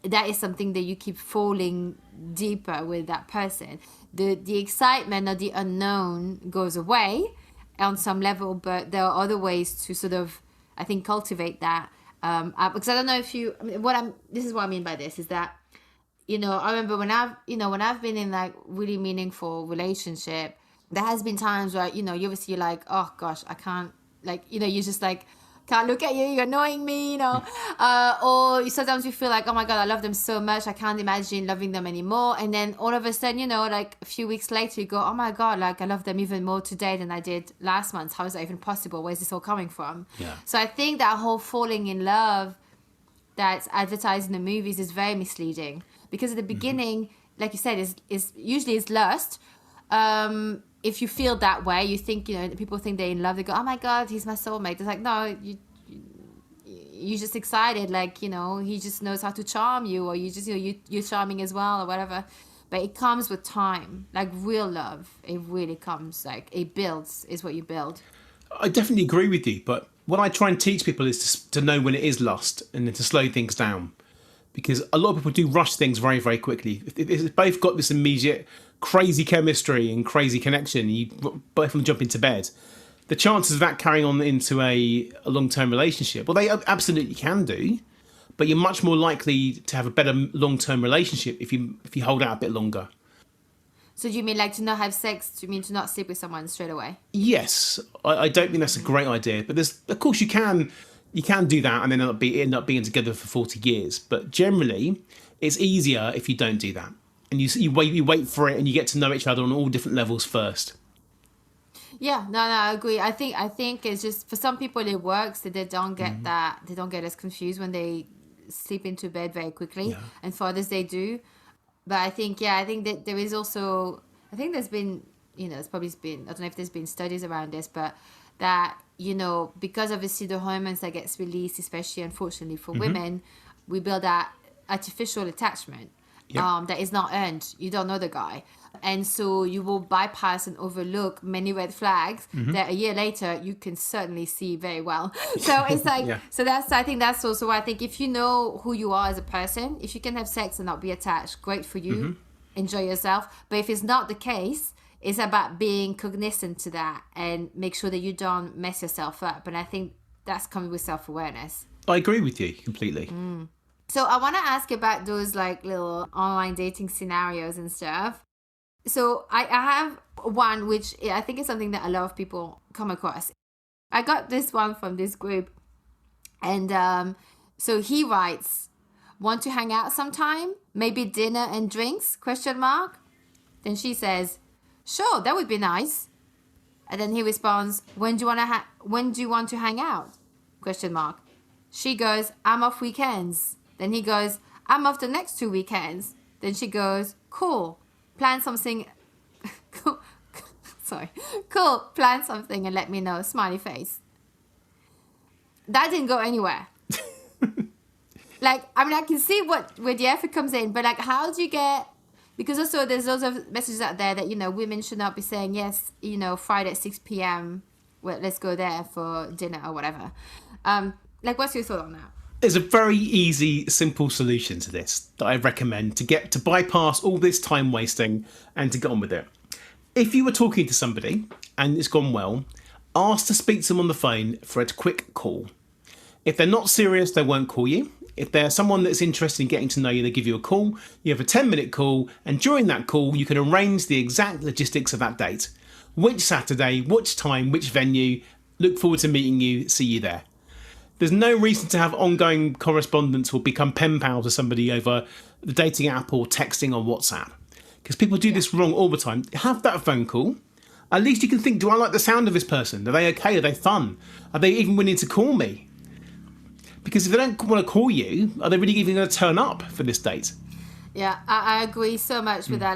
that is something that you keep falling deeper with that person. The excitement or the unknown goes away on some level, but there are other ways to sort of, I think, cultivate that. Because I don't know if this is what I mean by this is that, I remember when I've been in like really meaningful relationship, there has been times where, you obviously you're like, oh gosh, I can't, like, you just like, can't look at you, you're annoying me, or sometimes you feel like, oh my God, I love them so much, I can't imagine loving them anymore. And then all of a sudden, like a few weeks later, you go, oh my God, like I love them even more today than I did last month. How is that even possible? Where's this all coming from? Yeah. So I think that whole falling in love that's advertised in the movies is very misleading, because at the beginning, like you said, is usually is lust. If you feel that way, you think, people think they're in love, they go, oh my God, he's my soulmate. It's like, no, you're just excited, like, he just knows how to charm you, or you just, you're charming as well, or whatever. But it comes with time, like real love. It really comes, like it builds, is what you build. I definitely agree with you, but what I try and teach people is to know when it is lust and then to slow things down. because a lot of people do rush things very, very quickly. If it's both got this immediate crazy chemistry and crazy connection, you both of them jump into bed. The chances of that carrying on into a long-term relationship, well, they absolutely can do, but you're much more likely to have a better long-term relationship if you hold out a bit longer. So do you mean like to not have sex? Do you mean to not sleep with someone straight away? Yes, I don't think that's a great idea. But of course, you can do that and then end up being together for 40 years. But generally, it's easier if you don't do that, and you wait for it, and you get to know each other on all different levels first. Yeah, no, I agree. I think it's just for some people it works. That they don't get that, they don't get as confused when they slip into bed very quickly, and for others they do. But I think that there is also, I think there's been, there's probably been, I don't know if there's been studies around this, but that, because obviously the hormones that gets released, especially unfortunately for women, we build that artificial attachment that is not earned. You don't know the guy. And so you will bypass and overlook many red flags that a year later you can certainly see very well. So it's like, so I think that's also why I think if you know who you are as a person, if you can have sex and not be attached, great for you, enjoy yourself. But if it's not the case, it's about being cognizant to that and make sure that you don't mess yourself up. And I think that's coming with self-awareness. I agree with you completely. So I want to ask about those like little online dating scenarios and stuff. So I have one which I think is something that a lot of people come across. I got this one from this group, and so he writes, "Want to hang out sometime? Maybe dinner and drinks?" ? Then she says, "Sure, that would be nice." And then he responds, "When do you want to hang out?" ? She goes, "I'm off weekends." Then he goes, "I'm off the next 2 weekends." Then she goes, "Cool. Plan something." Cool. Plan something and let me know. Smiley face. That didn't go anywhere. I can see where the effort comes in, but how do you get? Because also there's lots of messages out there that women should not be saying yes. Friday at 6 p.m. Well, let's go there for dinner or whatever. What's your thought on that? There's a very easy, simple solution to this that I recommend to bypass all this time wasting and to get on with it. If you were talking to somebody and it's gone well, ask to speak to them on the phone for a quick call. If they're not serious, they won't call you. If they're someone that's interested in getting to know you, they give you a call. You have a 10-minute call, and during that call, you can arrange the exact logistics of that date. Which Saturday, which time, which venue. Look forward to meeting you. See you there. There's no reason to have ongoing correspondence or become pen pals with somebody over the dating app or texting on WhatsApp. Because people do this wrong all the time. Have that phone call. At least you can think, do I like the sound of this person? Are they okay? Are they fun? Are they even willing to call me? Because if they don't want to call you, are they really even going to turn up for this date? Yeah, I agree so much with that.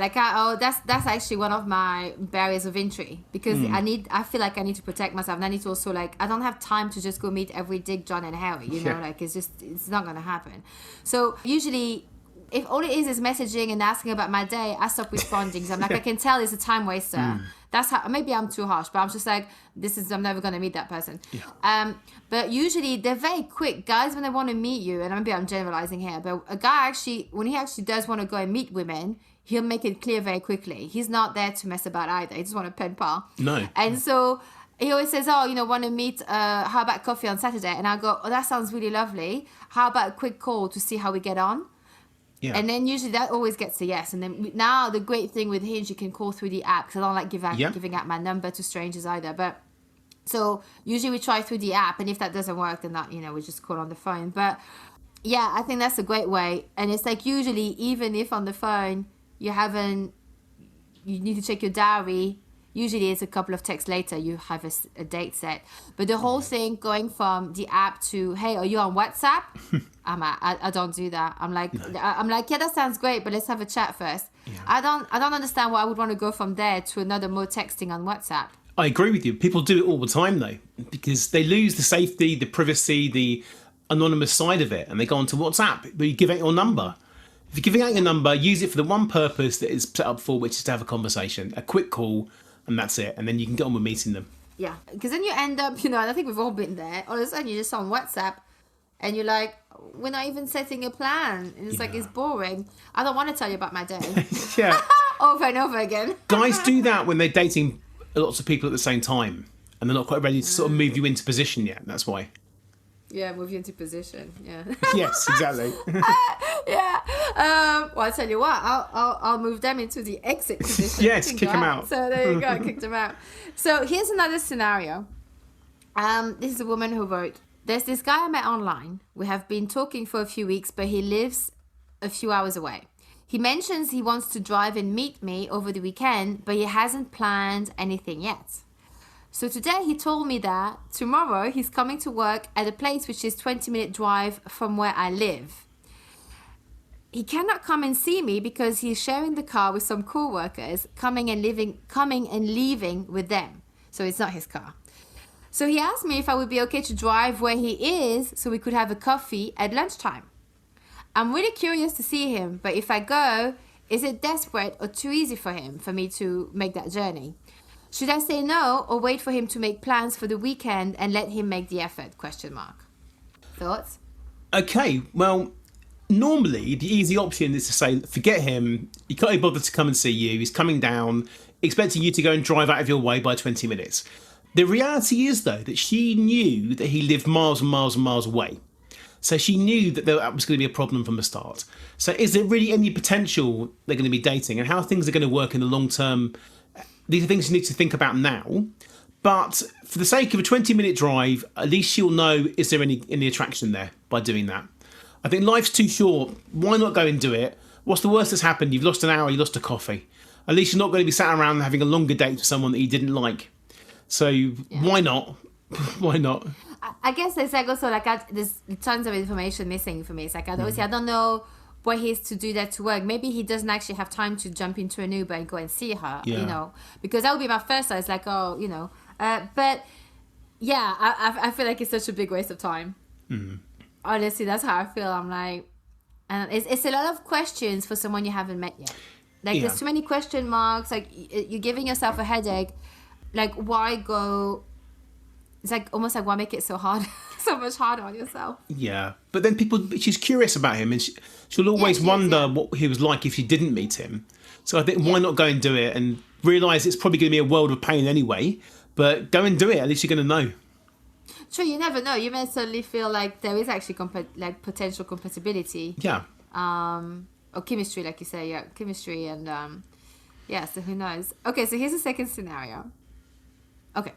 That's actually one of my barriers of entry, because I feel like I need to protect myself, and I need to also I don't have time to just go meet every Dick, John and Harry, it's not going to happen. So usually if all it is messaging and asking about my day, I stop responding. So I'm I can tell it's a time waster. That's how, maybe I'm too harsh, but I'm just I'm never going to meet that person. Yeah. But usually they're very quick. Guys, when they want to meet you, and maybe I'm generalizing here, but a guy when he actually does want to go and meet women, he'll make it clear very quickly. He's not there to mess about either. He just want a pen pal. No. And so he always says, want to meet, how about coffee on Saturday? And I go, oh, that sounds really lovely. How about a quick call to see how we get on? Yeah. And then usually that always gets a yes. And then now the great thing with Hinge, you can call through the app, because I don't like giving out my number to strangers either. But so usually we try through the app, and if that doesn't work, then that we just call on the phone. But yeah, I think that's a great way. And it's usually, even if on the phone you need to check your diary. Usually it's a couple of texts later you have a date set. But the whole thing going from the app to, hey, are you on WhatsApp? I don't do that. I'm like, yeah, that sounds great, but let's have a chat first. Yeah. I don't understand why I would want to go from there to another more texting on WhatsApp. I agree with you. People do it all the time though, because they lose the safety, the privacy, the anonymous side of it, and they go onto WhatsApp, but you give out your number. If you're giving out your number, use it for the one purpose that it's set up for, which is to have a conversation, a quick call, and that's it. And then you can get on with meeting them. Yeah, because then you end up, and I think we've all been there. All of a sudden you're just on WhatsApp and you're like, even setting a plan. And it's like, it's boring. I don't want to tell you about my day. Yeah. Over and over again. Guys do that when they're dating lots of people at the same time and they're not quite ready to sort of move you into position yet. That's why. Yeah, move you into position. Yeah. Yes, exactly. Yeah. Well, I'll tell you what. I'll move them into the exit position. Yes, kick them out. So there you go. Kick them out. So here's another scenario. This is a woman who wrote, there's this guy I met online. We have been talking for a few weeks, but he lives a few hours away. He mentions he wants to drive and meet me over the weekend, but he hasn't planned anything yet. So today he told me that tomorrow he's coming to work at a place which is 20-minute drive from where I live. He cannot come and see me because he's sharing the car with some co-workers coming and leaving with them. So it's not his car. So he asked me if I would be okay to drive where he is so we could have a coffee at lunchtime. I'm really curious to see him, but if I go, is it desperate or too easy for him for me to make that journey? Should I say no or wait for him to make plans for the weekend and let him make the effort? ? Thoughts? Okay, well, normally the easy option is to say, forget him, he can't be bothered to come and see you, he's coming down, expecting you to go and drive out of your way by 20 minutes. The reality is, though, that she knew that he lived miles and miles and miles away. So she knew that there was going to be a problem from the start. So is there really any potential they're going to be dating, and how things are going to work in the long term? These are things you need to think about now. But for the sake of a 20-minute drive, at least she'll know, is there any attraction there by doing that? I think life's too short. Why not go and do it? What's the worst that's happened? You've lost an hour, you lost a coffee. At least you're not going to be sat around having a longer date with someone that you didn't like. So why not? Why not? I guess it's like also like there's tons of information missing for me. It's like obviously I don't know what he is to do that to work. Maybe he doesn't actually have time to jump into an Uber and go and see her, you know, because that would be my first thought. It's like, oh, you know, but yeah, I feel like it's such a big waste of time. Honestly, that's how I feel. I'm like, and it's a lot of questions for someone you haven't met yet. Like there's too many question marks. Like you're giving yourself a headache. Like why go? It's like almost like why make it so hard, so much harder on yourself. Yeah, but then she's curious about him, and she'll always wonder what he was like if she didn't meet him. So I think why not go and do it and realise it's probably going to be a world of pain anyway. But go and do it. At least you're going to know. True, you never know. You may suddenly feel like there is actually potential compatibility. Yeah. Or chemistry, like you say. Yeah, chemistry and so who knows? Okay, so here's the second scenario. Okay.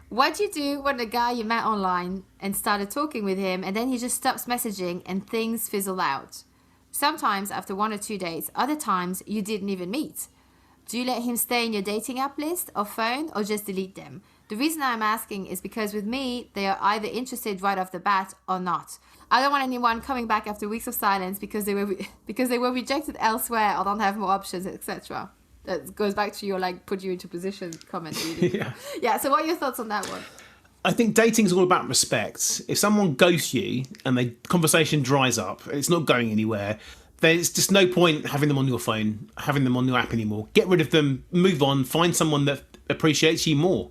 What do you do when the guy you met online and started talking with him and then he just stops messaging and things fizzle out? Sometimes after 1 or 2 dates, other times you didn't even meet. Do you let him stay in your dating app list or phone or just delete them? The reason I'm asking is because with me, they are either interested right off the bat or not. I don't want anyone coming back after weeks of silence because they were rejected elsewhere or don't have more options, etc. That goes back to your put you into position comment. Yeah. So what are your thoughts on that one? I think dating is all about respect. If someone ghosts you and the conversation dries up, it's not going anywhere, there's just no point having them on your phone, having them on your app anymore. Get rid of them, move on, find someone that appreciates you more.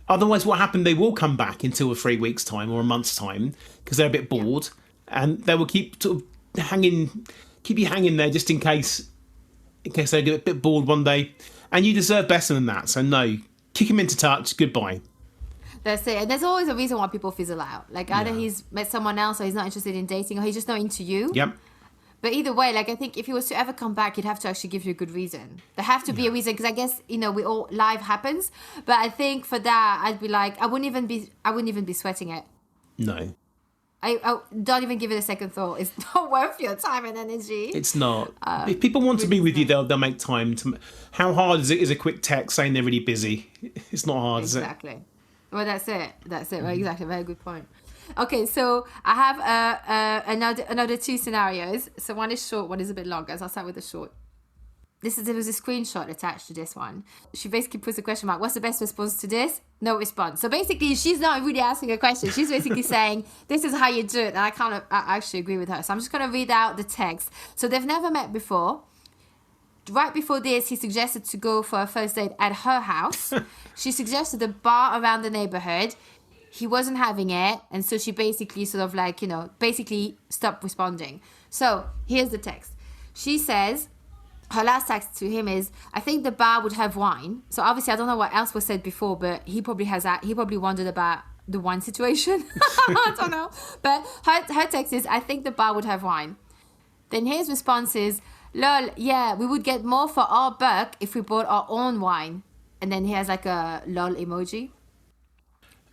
Otherwise, what happened? They will come back in 2 or 3 weeks' time or a month's time because they're a bit bored, and they will keep you hanging there just in case they get a bit bored one day. And you deserve better than that. So no, kick him into touch. Goodbye. That's it. And there's always a reason why people fizzle out. Like either he's met someone else, or he's not interested in dating, or he's just not into you. Yep. But either way, I think if he was to ever come back, he'd have to actually give you a good reason. There have to be a reason, because I guess life happens. But I think for that, I'd be like, I wouldn't even be sweating it. No. I don't even give it a second thought. It's not worth your time and energy. It's not. If people want to be with you, they'll make time. How hard is it? Is a quick text saying they're really busy? It's not hard, is it? Exactly. Well, that's it. Right, exactly. Very good point. Okay, so I have another 2 scenarios. So one is short, one is a bit longer. So I'll start with the short. There was a screenshot attached to this one. She basically puts a question mark. What's the best response to this? No response. So basically, she's not really asking a question. She's basically saying, this is how you do it. And I actually agree with her. So I'm just going to read out the text. So they've never met before. Right before this, he suggested to go for a first date at her house. She suggested a bar around the neighborhood. he wasn't having it. And so she basically sort of like, basically stopped responding. So here's the text. She says, her last text to him is, I think the bar would have wine. So obviously I don't know what else was said before, but he probably wondered about the wine situation. I don't know. But her text is, I think the bar would have wine. Then his response is, lol, yeah, we would get more for our buck if we bought our own wine. And then he has like a lol emoji.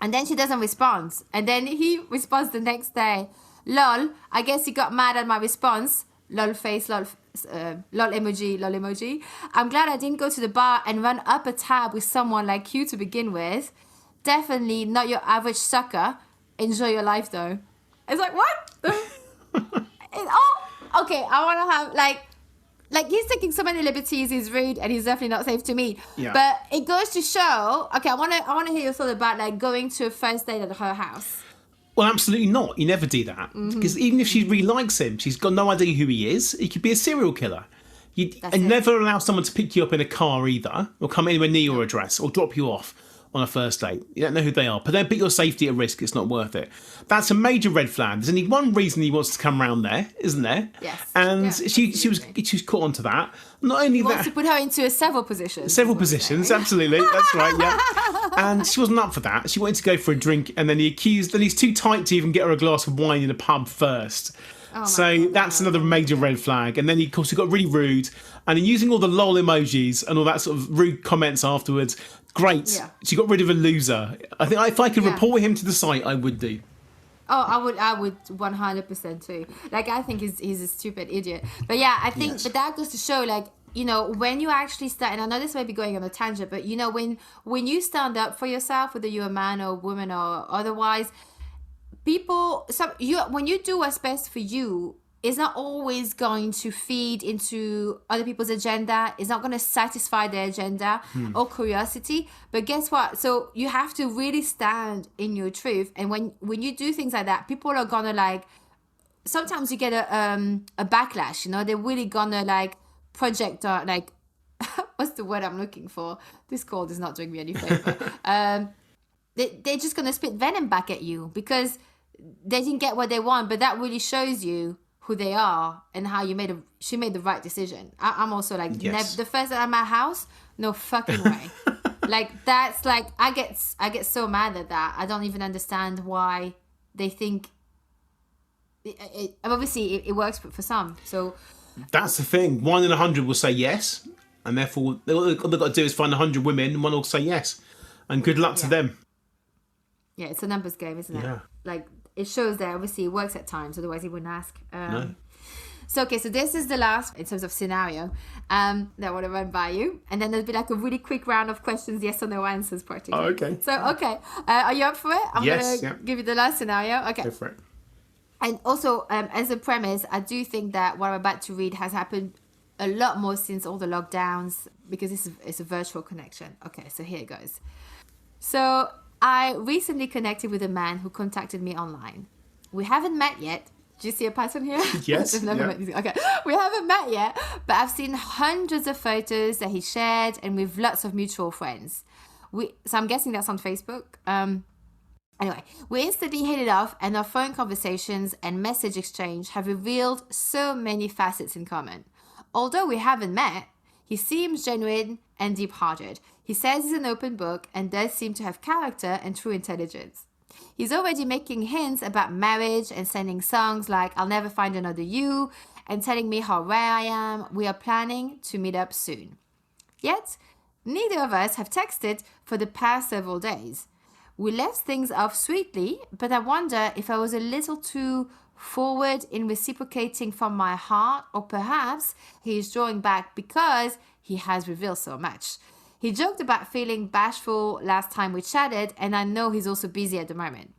And then she doesn't respond. And then he responds the next day, lol, I guess he got mad at my response. Lol face, lol emoji, lol emoji. I'm glad I didn't go to the bar and run up a tab with someone like you to begin with. Definitely not your average sucker. Enjoy your life though. It's like, what? Okay, I want to have like he's taking so many liberties, he's rude, and he's definitely not safe to meet. Yeah. But it goes to show, okay, I want to hear your thought about like going to a first date at her house. Well, absolutely not. You never do that. Because even if she really likes him, she's got no idea who he is. He could be a serial killer. And never allow someone to pick you up in a car either, or come anywhere near your address, or drop you off on a first date. You don't know who they are, but then put your safety at risk. It's not worth it. That's a major red flag. There's only one reason he wants to come around there, isn't there? Yes. And she was caught onto that. Not only He that, wants to put her into several positions. Several positions, absolutely. That's right, yeah. And she wasn't up for that. She wanted to go for a drink, and then he's too tight to even get her a glass of wine in a pub first. So that's another major red flag. And then he, of course, he got really rude. And in using all the lol emojis and all that sort of rude comments afterwards, great. Yeah. She got rid of a loser. I think if I could report him to the site, I would do. Oh, I would 100% too. Like, I think he's a stupid idiot. But yeah, I think, but that goes to show, like, when you actually start, and I know this might be going on a tangent, but when you stand up for yourself, whether you're a man or a woman or otherwise, when you do what's best for you, it's not always going to feed into other people's agenda. It's not going to satisfy their agenda or curiosity. But guess what? So you have to really stand in your truth. And when you do things like that, people are going to like, sometimes you get a backlash, they're really going to like project like, what's the word I'm looking for? This cold is not doing me any favor. They're just going to spit venom back at you because they didn't get what they want. But that really shows you who they are and how she made the right decision. I'm also like, the first day at my house, no fucking way. Like, that's like, I get so mad at that. I don't even understand why they think obviously it works for some. So that's the thing. 1 in 100 will say yes, and therefore all they've got to do is find 100 women and one will say yes. And good luck to them. Yeah, it's a numbers game, isn't it? Yeah. Like, it shows that obviously it works at times, otherwise he wouldn't ask. No. So this is the last in terms of scenario that I want to run by you, and then there'll be like a really quick round of questions, yes or no answers, practically. Oh, okay. So are you up for it? I'm gonna give you the last scenario. Okay. Go for it. And also, as a premise, I do think that what I'm about to read has happened a lot more since all the lockdowns, because it's a virtual connection. Okay, so here it goes. So I recently connected with a man who contacted me online. We haven't met yet. Do you see a pattern here? Yes. Okay. We haven't met yet, but I've seen hundreds of photos that he shared and with lots of mutual friends. So I'm guessing that's on Facebook. Anyway, we instantly hit it off, and our phone conversations and message exchange have revealed so many facets in common. Although we haven't met, he seems genuine and deep-hearted. He says he's an open book and does seem to have character and true intelligence. He's already making hints about marriage and sending songs like I'll Never Find Another You and telling me how rare I am. We are planning to meet up soon. Yet, neither of us have texted for the past several days. We left things off sweetly, but I wonder if I was a little too forward in reciprocating from my heart, or perhaps he is drawing back because he has revealed so much. He joked about feeling bashful last time we chatted, and I know he's also busy at the moment.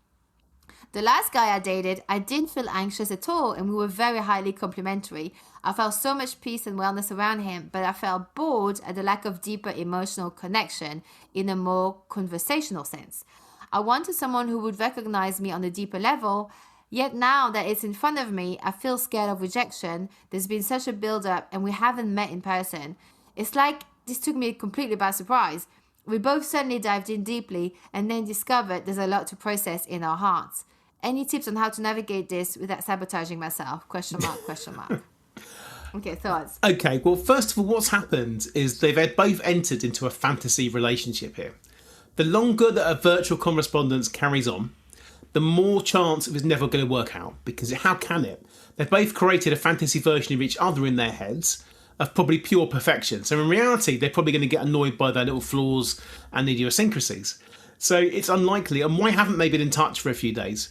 The last guy I dated, I didn't feel anxious at all, and we were very highly complimentary. I felt so much peace and wellness around him, but I felt bored at the lack of deeper emotional connection in a more conversational sense. I wanted someone who would recognize me on a deeper level, yet now that it's in front of me, I feel scared of rejection. There's been such a build-up, and we haven't met in person. It's like this took me completely by surprise. We both suddenly dived in deeply and then discovered there's a lot to process in our hearts. Any tips on how to navigate this without sabotaging myself? Question mark, question mark. Okay, thoughts? Okay, well, first of all, what's happened is they've both entered into a fantasy relationship here. The longer that a virtual correspondence carries on, the more chance of it's never going to work out, because how can it? They've both created a fantasy version of each other in their heads of probably pure perfection. So in reality, they're probably going to get annoyed by their little flaws and idiosyncrasies. So it's unlikely. And why haven't they been in touch for a few days?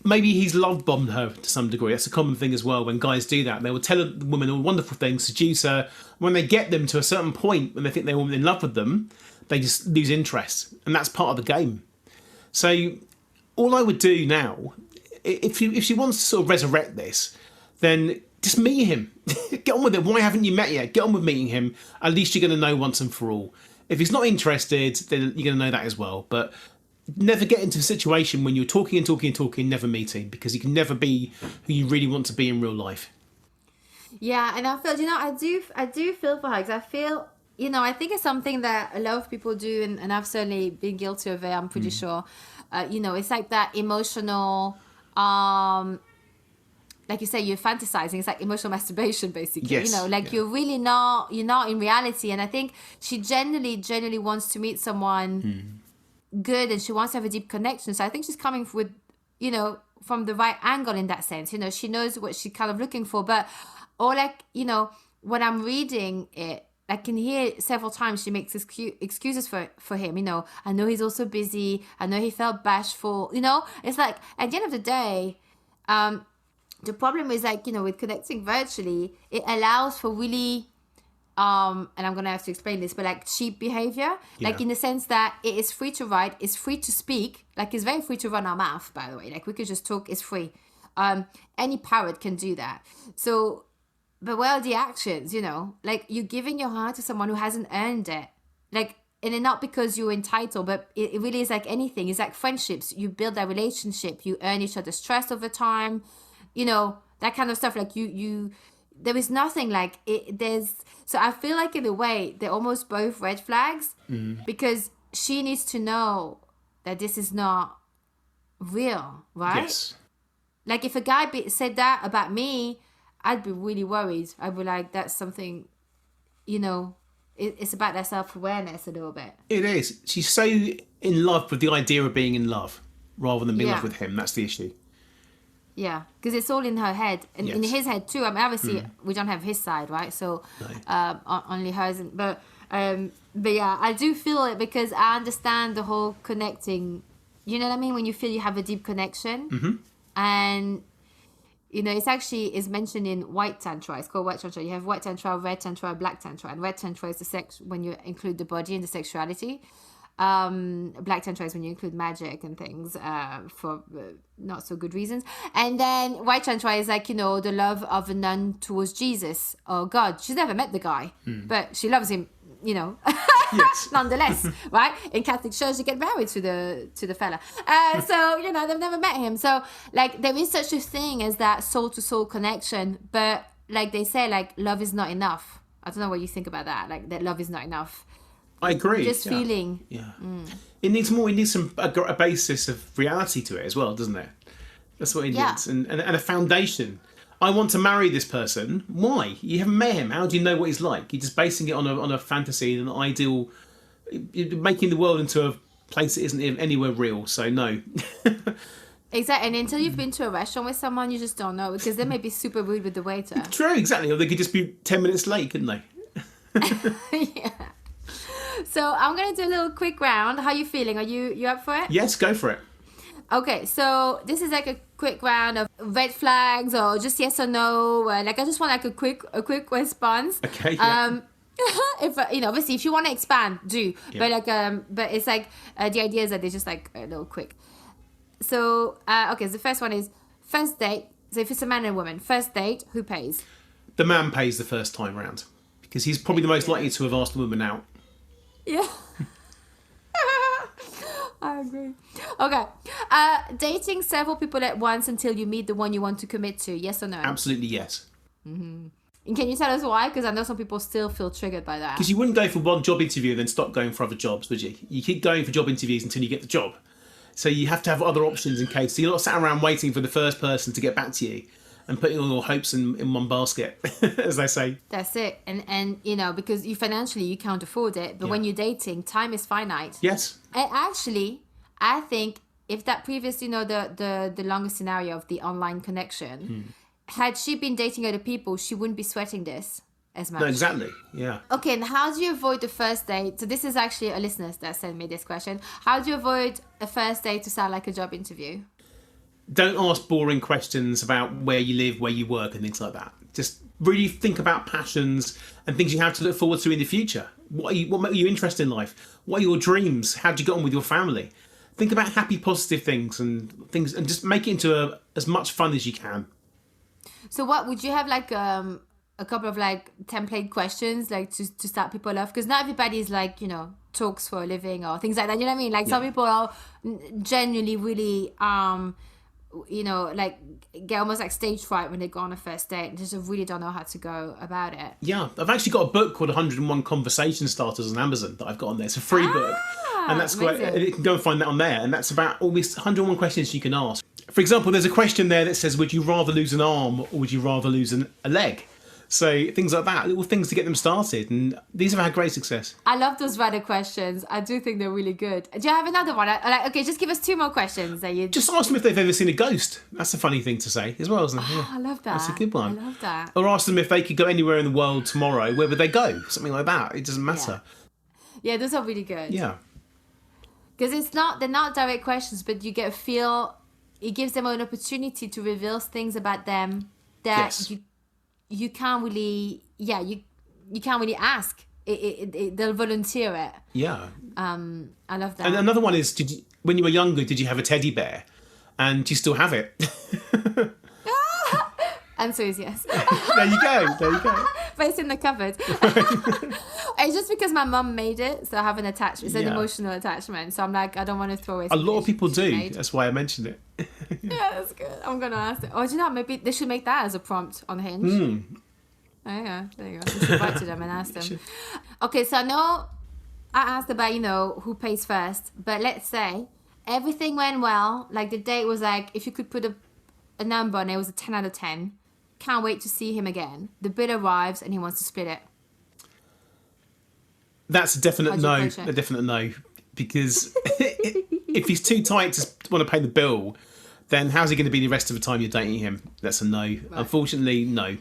Maybe he's love bombed her to some degree. That's a common thing as well when guys do that. They will tell a woman all wonderful things, seduce her. When they get them to a certain point when they think they're in love with them, they just lose interest. And that's part of the game. So all I would do now, if she wants to sort of resurrect this, then just meet him. Get on with it. Why haven't you met yet? Get on with meeting him. At least you're going to know once and for all. If he's not interested, then you're going to know that as well. But never get into a situation when you're talking and talking and talking, never meeting, because you can never be who you really want to be in real life. Yeah, and I feel, I do feel for her, because I feel, I think it's something that a lot of people do, and I've certainly been guilty of it, I'm pretty sure. It's like that emotional, like you say, you're fantasizing. It's like emotional masturbation, basically. Yes, you're really not, you're not in reality. And I think she genuinely wants to meet someone good, and she wants to have a deep connection. So I think she's coming with, from the right angle in that sense. She knows what she's kind of looking for. But, when I'm reading it, I can hear several times she makes excuses for him. I know he's also busy. I know he felt bashful. It's like, at the end of the day, the problem is, with connecting virtually, it allows for really, and I'm going to have to explain this, but cheap behavior, in the sense that it is free to write, it's free to speak, it's very free to run our mouth, by the way, we could just talk, it's free. Any parrot can do that. So, but where are the actions, you're giving your heart to someone who hasn't earned it, and it's not because you're entitled, but it really is like anything. It's like friendships. You build that relationship, you earn each other's trust over time, that kind of stuff. You there is nothing like it. So I feel like in a way they're almost both red flags, because she needs to know that this is not real, right? Yes. If a guy said that about me, I'd be really worried. I'd be like, that's something, it's about that self-awareness a little bit. It is. She's so in love with the idea of being in love rather than being in love with him. That's the issue. Yeah, because it's all in her head, and in his head too. I mean, obviously we don't have his side, right? So only hers. But yeah, I do feel it, because I understand the whole connecting. You know what I mean? When you feel you have a deep connection, and it's actually is mentioned in white tantra. It's called white tantra. You have white tantra, red tantra, black tantra, and red tantra is the sex when you include the body and the sexuality. Black tantra is when you include magic and things for not so good reasons, and then white tantra is the love of a nun towards Jesus or God. She's never met the guy, but she loves him, Yes. nonetheless, right? In Catholic Church, you get married to the fella, so they've never met him. So there is such a thing as that soul to soul connection, but they say love is not enough. I don't know what you think about that. That love is not enough. I agree. Just feeling. Yeah. It needs more. It needs a basis of reality to it as well, doesn't it? That's what it needs, and a foundation. I want to marry this person. Why? You haven't met him. How do you know what he's like? You're just basing it on a fantasy and an ideal. You're making the world into a place that isn't anywhere real. So no. Exactly, and until you've been to a restaurant with someone, you just don't know, because they may be super rude with the waiter. True, exactly. Or they could just be 10 minutes late, couldn't they? Yeah. So I'm going to do a little quick round. How are you feeling? Are you up for it? Yes, go for it. Okay, so this is a quick round of red flags or just yes or no. I just want a quick response. Okay. Yeah. If obviously if you want to expand, do. Yeah. But it's the idea is that they're just a little quick. So okay, so the first one is first date. So if it's a man and a woman, first date, who pays? The man pays the first time round, because he's probably the most likely to have asked the woman out. Yeah. I agree. Okay. Dating several people at once until you meet the one you want to commit to. Yes or no? Absolutely yes. Can you tell us why? Because I know some people still feel triggered by that. Because you wouldn't go for one job interview and then stop going for other jobs, would you? You keep going for job interviews until you get the job. So you have to have other options in case. So you're not sat around waiting for the first person to get back to you and putting all your hopes in one basket, as they say. That's it. And because you financially, you can't afford it. But when you're dating, time is finite. Yes. And actually, I think if that previous, the longer scenario of the online connection, had she been dating other people, she wouldn't be sweating this as much. No, exactly. Yeah. Okay, and how do you avoid the first date? So this is actually a listener that sent me this question. How do you avoid a first date to sound like a job interview? Don't ask boring questions about where you live, where you work and things like that. Just really think about passions and things you have to look forward to in the future. What make you interested in life? What are your dreams? How do you get on with your family? Think about happy, positive things and just make it into as much fun as you can. So what would you have like a couple of like template questions like to start people off? Because not everybody is like, talks for a living or things like that. You know what I mean? Like some people are genuinely really like get almost like stage fright when they go on a first date and just really don't know how to go about it. Yeah, I've actually got a book called 101 Conversation Starters on Amazon that I've got on there. It's a free book. And that's great. You can go and find that on there. And that's about all these 101 questions you can ask. For example, there's a question there that says, would you rather lose an arm or would you rather lose a leg? So things like that, little things to get them started. And these have had great success. I love those random questions. I do think they're really good. Do you have another one? Okay, just give us 2 more questions. Just ask them if they've ever seen a ghost. That's a funny thing to say as well, isn't it? Oh, I love that. That's a good one. I love that. Or ask them if they could go anywhere in the world tomorrow, where would they go? Something like that. It doesn't matter. Yeah, those are really good. Yeah. Because they're not direct questions, but you get a feel, it gives them an opportunity to reveal things about them that you can't really, you can't really ask. They'll volunteer it. Yeah. I love that. And another one is, when you were younger, did you have a teddy bear? And do you still have it? Answer is yes. There you go. But it's in the cupboard. It's just because my mum made it, so I have an attachment. It's an emotional attachment. So I'm like, I don't want to throw away. A lot of people do. That's why I mentioned it. Yeah, that's good. I'm going to ask it. Or do you know, maybe they should make that as a prompt on Hinge. Oh, yeah, there you go. Just write to them and ask them. Okay, so I know I asked about, who pays first. But let's say everything went well. Like the date was like, if you could put a number on it, was a 10 out of 10. Can't wait to see him again. The bill arrives and he wants to split it. That's a definite no. A definite no. Because if he's too tight to want to pay the bill, then how's he going to be the rest of the time you're dating him? That's a no. Right. Unfortunately, no.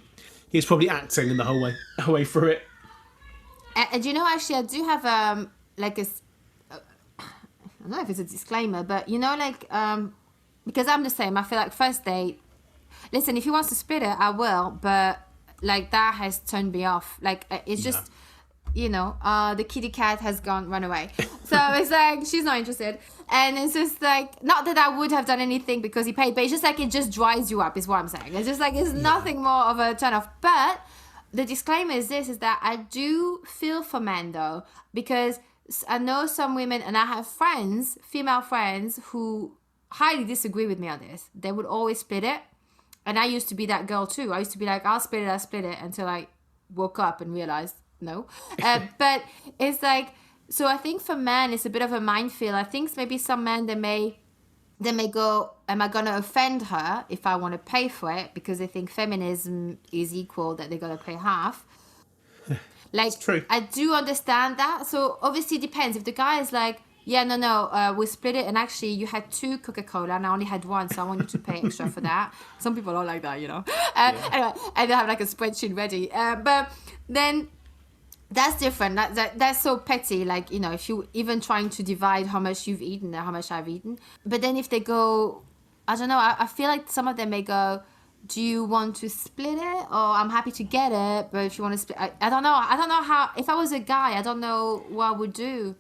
He's probably acting the whole way through it. And actually, I do have I don't know if it's a disclaimer, but because I'm the same. I feel like first date. Listen, if he wants to split it, I will. But like that has turned me off. Like it's just. The kitty cat has run away. So it's like, she's not interested. And it's just like, not that I would have done anything because he paid, but it's just like, it just dries you up is what I'm saying. It's just like, it's nothing more of a turn off. But the disclaimer is that I do feel for men though, because I know some women and I have friends, female friends who highly disagree with me on this. They would always split it. And I used to be that girl too. I used to be like, I'll split it until I woke up and realized, no. But it's like, so I think for men it's a bit of a minefield. I think maybe some men they may go, am I gonna offend her if I want to pay for it because they think feminism is equal, that they're gonna pay half. Like, true. I do understand that. So obviously it depends. If the guy is like, we split it and actually you had 2 Coca-Cola and I only had 1, so I want you to pay extra for that. Some people are like that, Anyway, and they have like a spreadsheet ready. But then that's different. That's so petty. Like, if you even trying to divide how much you've eaten and how much I've eaten. But then if they go, I don't know, I feel like some of them may go, do you want to split it? Or I'm happy to get it, but if you want to split, I don't know. I don't know how, if I was a guy, I don't know what I would do.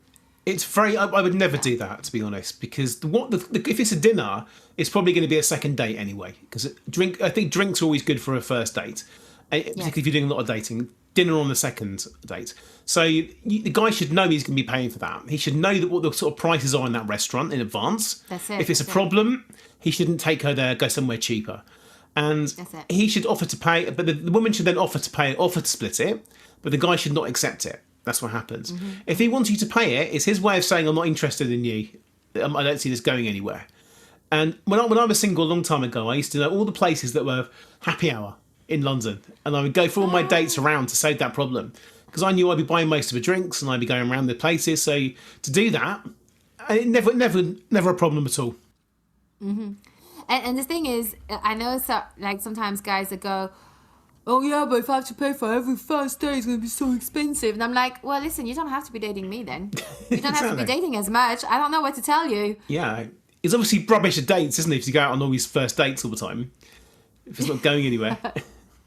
I would never do that, to be honest, because if it's a dinner, it's probably going to be a second date anyway. Because I think drinks are always good for a first date, particularly if you're doing a lot of dating. Dinner on the second date. So the guy should know he's going to be paying for that. He should know what the sort of prices are in that restaurant in advance. That's it. If it's a problem, he shouldn't take her there, go somewhere cheaper. And That's it. he should offer to pay, but the woman should then offer to split it, but the guy should not accept it. That's what happens. If he wants you to pay it, it's his way of saying, I'm not interested in you. I don't see this going anywhere. And when I was single a long time ago, I used to know all the places that were happy hour in London. And I would go for all my dates around to save that problem. Because I knew I'd be buying most of the drinks and I'd be going around the places. So to do that, it never a problem at all. And the thing is, I know sometimes guys that go, oh yeah, but if I have to pay for every first day, it's going to be so expensive. And I'm like, well, listen, you don't have to be dating me then. You don't have to be dating as much. I don't know what to tell you. Yeah. It's obviously rubbish at dates, isn't it? If you go out on all these first dates all the time. If it's not going anywhere.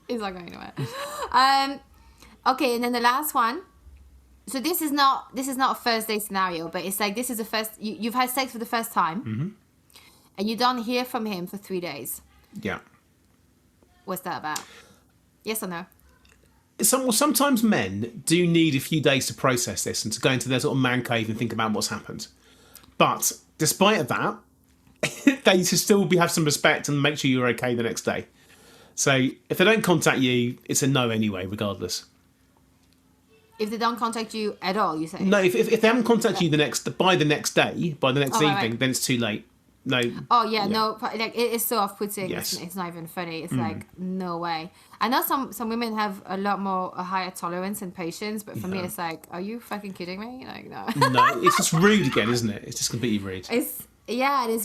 It's not going anywhere. Okay, and then the last one. So this is not a first date scenario, but it's like this is the first, you've had sex for the first time. And you don't hear from him for 3 days. Yeah. What's that about? Yes or no? Sometimes men do need a few days to process this and to go into their sort of man cave and think about what's happened. But despite of that, they should still have some respect and make sure you're okay the next day. So if they don't contact you, it's a no anyway, regardless. If they don't contact you at all, you say? No, if they haven't contacted you by the next evening, right. then it's too late. No. Oh yeah, no, like it is so off-putting. Yes. It's not even funny. It's like no way. I know some women have a higher tolerance and patience, but for me, it's like, are you fucking kidding me? Like no. No, it's just rude again, isn't it? It's just completely rude. It's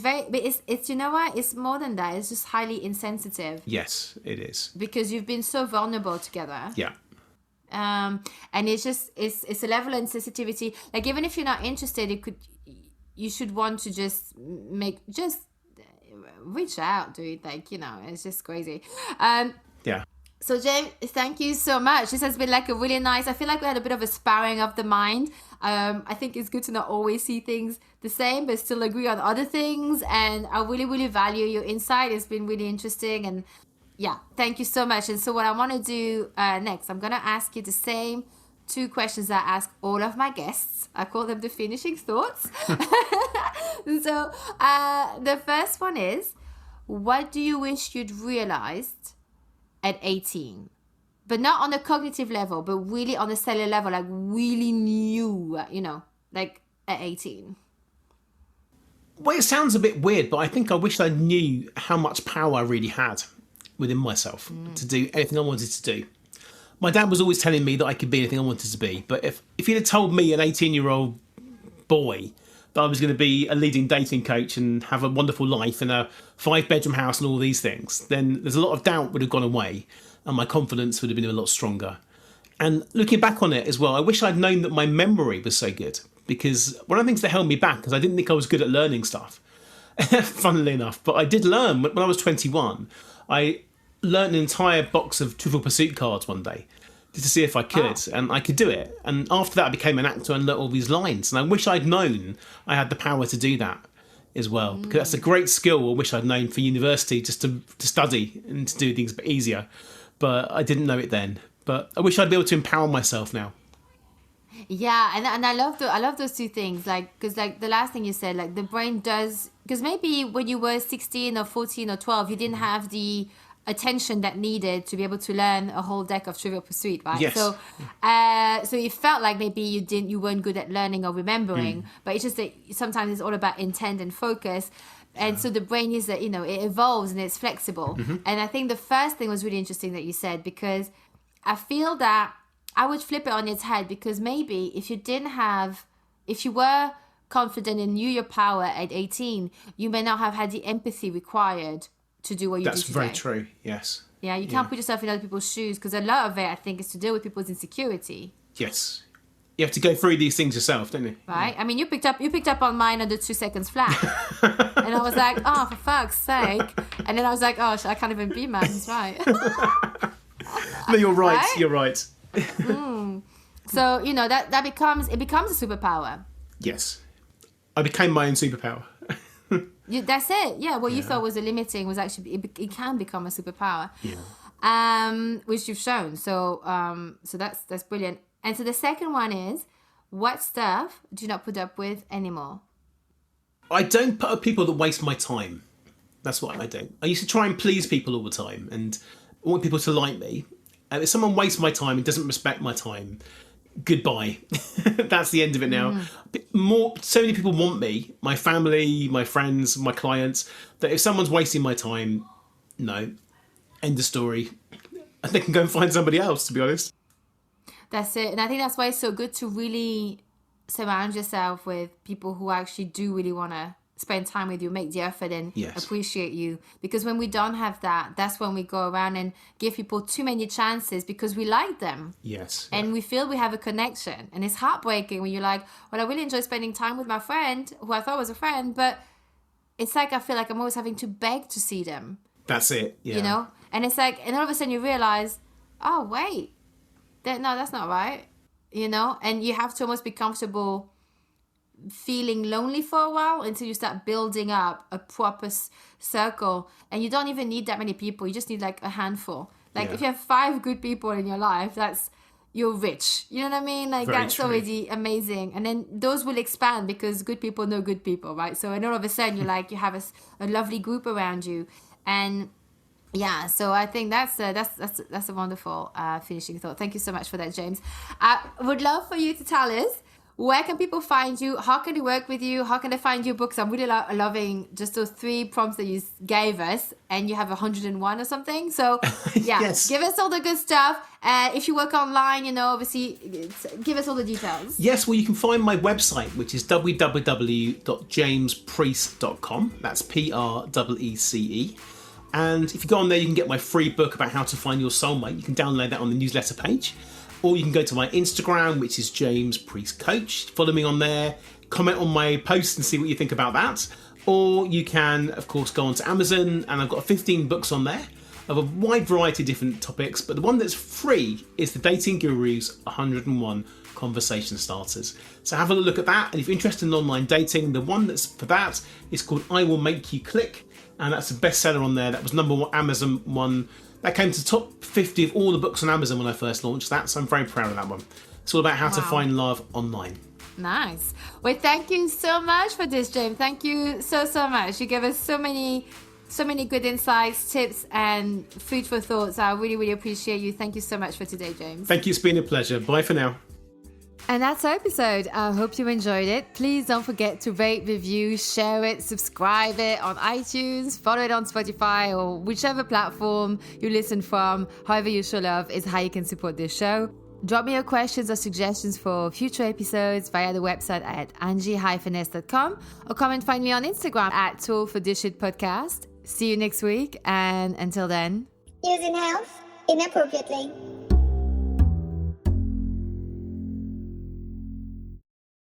very, but it's you know what? It's more than that. It's just highly insensitive. Yes, it is. Because you've been so vulnerable together. Yeah. And it's a level of sensitivity. Like even if you're not interested, you should want to just reach out, dude. Like, you know, it's just crazy. Yeah. So James, thank you so much. This has been like a really nice, I feel like we had a bit of a sparring of the mind. I think it's good to not always see things the same, but still agree on other things. And I really, really value your insight. It's been really interesting. And yeah, thank you so much. And so what I want to do next, I'm going to ask you the same 2 questions I ask all of my guests. I call them the finishing thoughts. So the first one is, what do you wish you'd realized at 18? But not on a cognitive level, but really on a cellular level, like really knew, you know, like at 18. Well, it sounds a bit weird, but I think I wish I knew how much power I really had within myself to do anything I wanted to do. My dad was always telling me that I could be anything I wanted to be, but if he'd have told me, an 18-year-old boy, that I was going to be a leading dating coach and have a wonderful life in a 5-bedroom house and all these things, then there's a lot of doubt would have gone away and my confidence would have been a lot stronger. And looking back on it as well, I wish I'd known that my memory was so good, because one of the things that held me back is I didn't think I was good at learning stuff, funnily enough. But I did learn. When I was 21, I learned an entire box of Trivial Pursuit cards one day just to see if I could, and I could do it. And after that, I became an actor and learnt all these lines. And I wish I'd known I had the power to do that as well, because that's a great skill I wish I'd known for university, just to study and to do things a bit easier. But I didn't know it then. But I wish I'd be able to empower myself now. Yeah, and I love those 2 things, like, because like the last thing you said, like the brain does, because maybe when you were 16 or 14 or 12, you didn't have the attention that needed to be able to learn a whole deck of Trivial Pursuit, right? Yes. So it felt like maybe you weren't good at learning or remembering, but it's just that sometimes it's all about intent and focus. And so the brain is that, you know, it evolves and it's flexible. And I think the first thing was really interesting that you said, because I feel that I would flip it on its head, because maybe if you were confident and knew your power at 18, you may not have had the empathy required to do what you do today. That's very true, yes. Yeah, you can't put yourself in other people's shoes, because a lot of it, I think, is to deal with people's insecurity. Yes. You have to go through these things yourself, don't you? Right? I mean, you picked up on mine under 2 seconds flat. And I was like, oh, for fuck's sake. And then I was like, oh, I can't even be man. He's right. No, you're right. Right? You're right. So, you know, that becomes a superpower. Yes. I became my own superpower. That's it. Yeah, what you thought was a limiting was actually, it can become a superpower. Yeah. Which you've shown. So that's brilliant. And so the second one is, what stuff do you not put up with anymore? I don't put up people that waste my time. That's what I do. I used to try and please people all the time and I want people to like me. And if someone wastes my time and doesn't respect my time, goodbye. That's the end of it now. So many people want me, my family, my friends, my clients, that if someone's wasting my time, no, end of story. And they can go and find somebody else, to be honest. That's it. And I think that's why it's so good to really surround yourself with people who actually do really want to spend time with you, make the effort and appreciate you. Because when we don't have that, that's when we go around and give people too many chances because we like them. Yes. And we feel we have a connection. And it's heartbreaking when you're like, well, I really enjoy spending time with my friend who I thought was a friend, but it's like I feel like I'm always having to beg to see them. That's it. Yeah. You know? And it's like, and all of a sudden you realize, oh, wait, no, that's not right. You know? And you have to almost be comfortable feeling lonely for a while until you start building up a proper circle. And you don't even need that many people. You just need like a handful. Like if you have 5 good people in your life, you're rich. You know what I mean? Like Very that's true. already amazing. And then those will expand because good people know good people, right? So and all of a sudden you're like, you have a lovely group around you. And yeah, so I think that's a wonderful finishing thought. Thank you so much for that, James. I would love for you to tell us, where can people find you? How can they work with you? How can they find your books? I'm really loving just those 3 prompts that you gave us, and you have 101 or something. So yeah, Yes. Give us all the good stuff. If you work online, obviously, give us all the details. Yes, well, you can find my website, which is www.jamespreece.com. That's Preece. And if you go on there, you can get my free book about how to find your soulmate. You can download that on the newsletter page. Or you can go to my Instagram, which is James Preece Coach. Follow me on there, comment on my post and see what you think about that. Or you can, of course, go on to Amazon, and I've got 15 books on there of a wide variety of different topics. But the one that's free is the Dating Guru's 101 Conversation Starters. So have a look at that. And if you're interested in online dating, the one that's for that is called I Will Make You Click. And that's a bestseller on there. That was #1 Amazon one. That came to top 50 of all the books on Amazon when I first launched that. So I'm very proud of that one. It's all about how to find love online. Nice. Well, thank you so much for this, James. Thank you so much. You gave us so many good insights, tips, and food for thoughts. I really, really appreciate you. Thank you so much for today, James. Thank you. It's been a pleasure. Bye for now. And that's our episode. I hope you enjoyed it. Please don't forget to rate, review, share it, subscribe it on iTunes, follow it on Spotify, or whichever platform you listen from. However you show love is how you can support this show. Drop me your questions or suggestions for future episodes via the website at angie-s.com, or come and find me on Instagram at Tool for This Shit Podcast. See you next week, and until then, Using health inappropriately.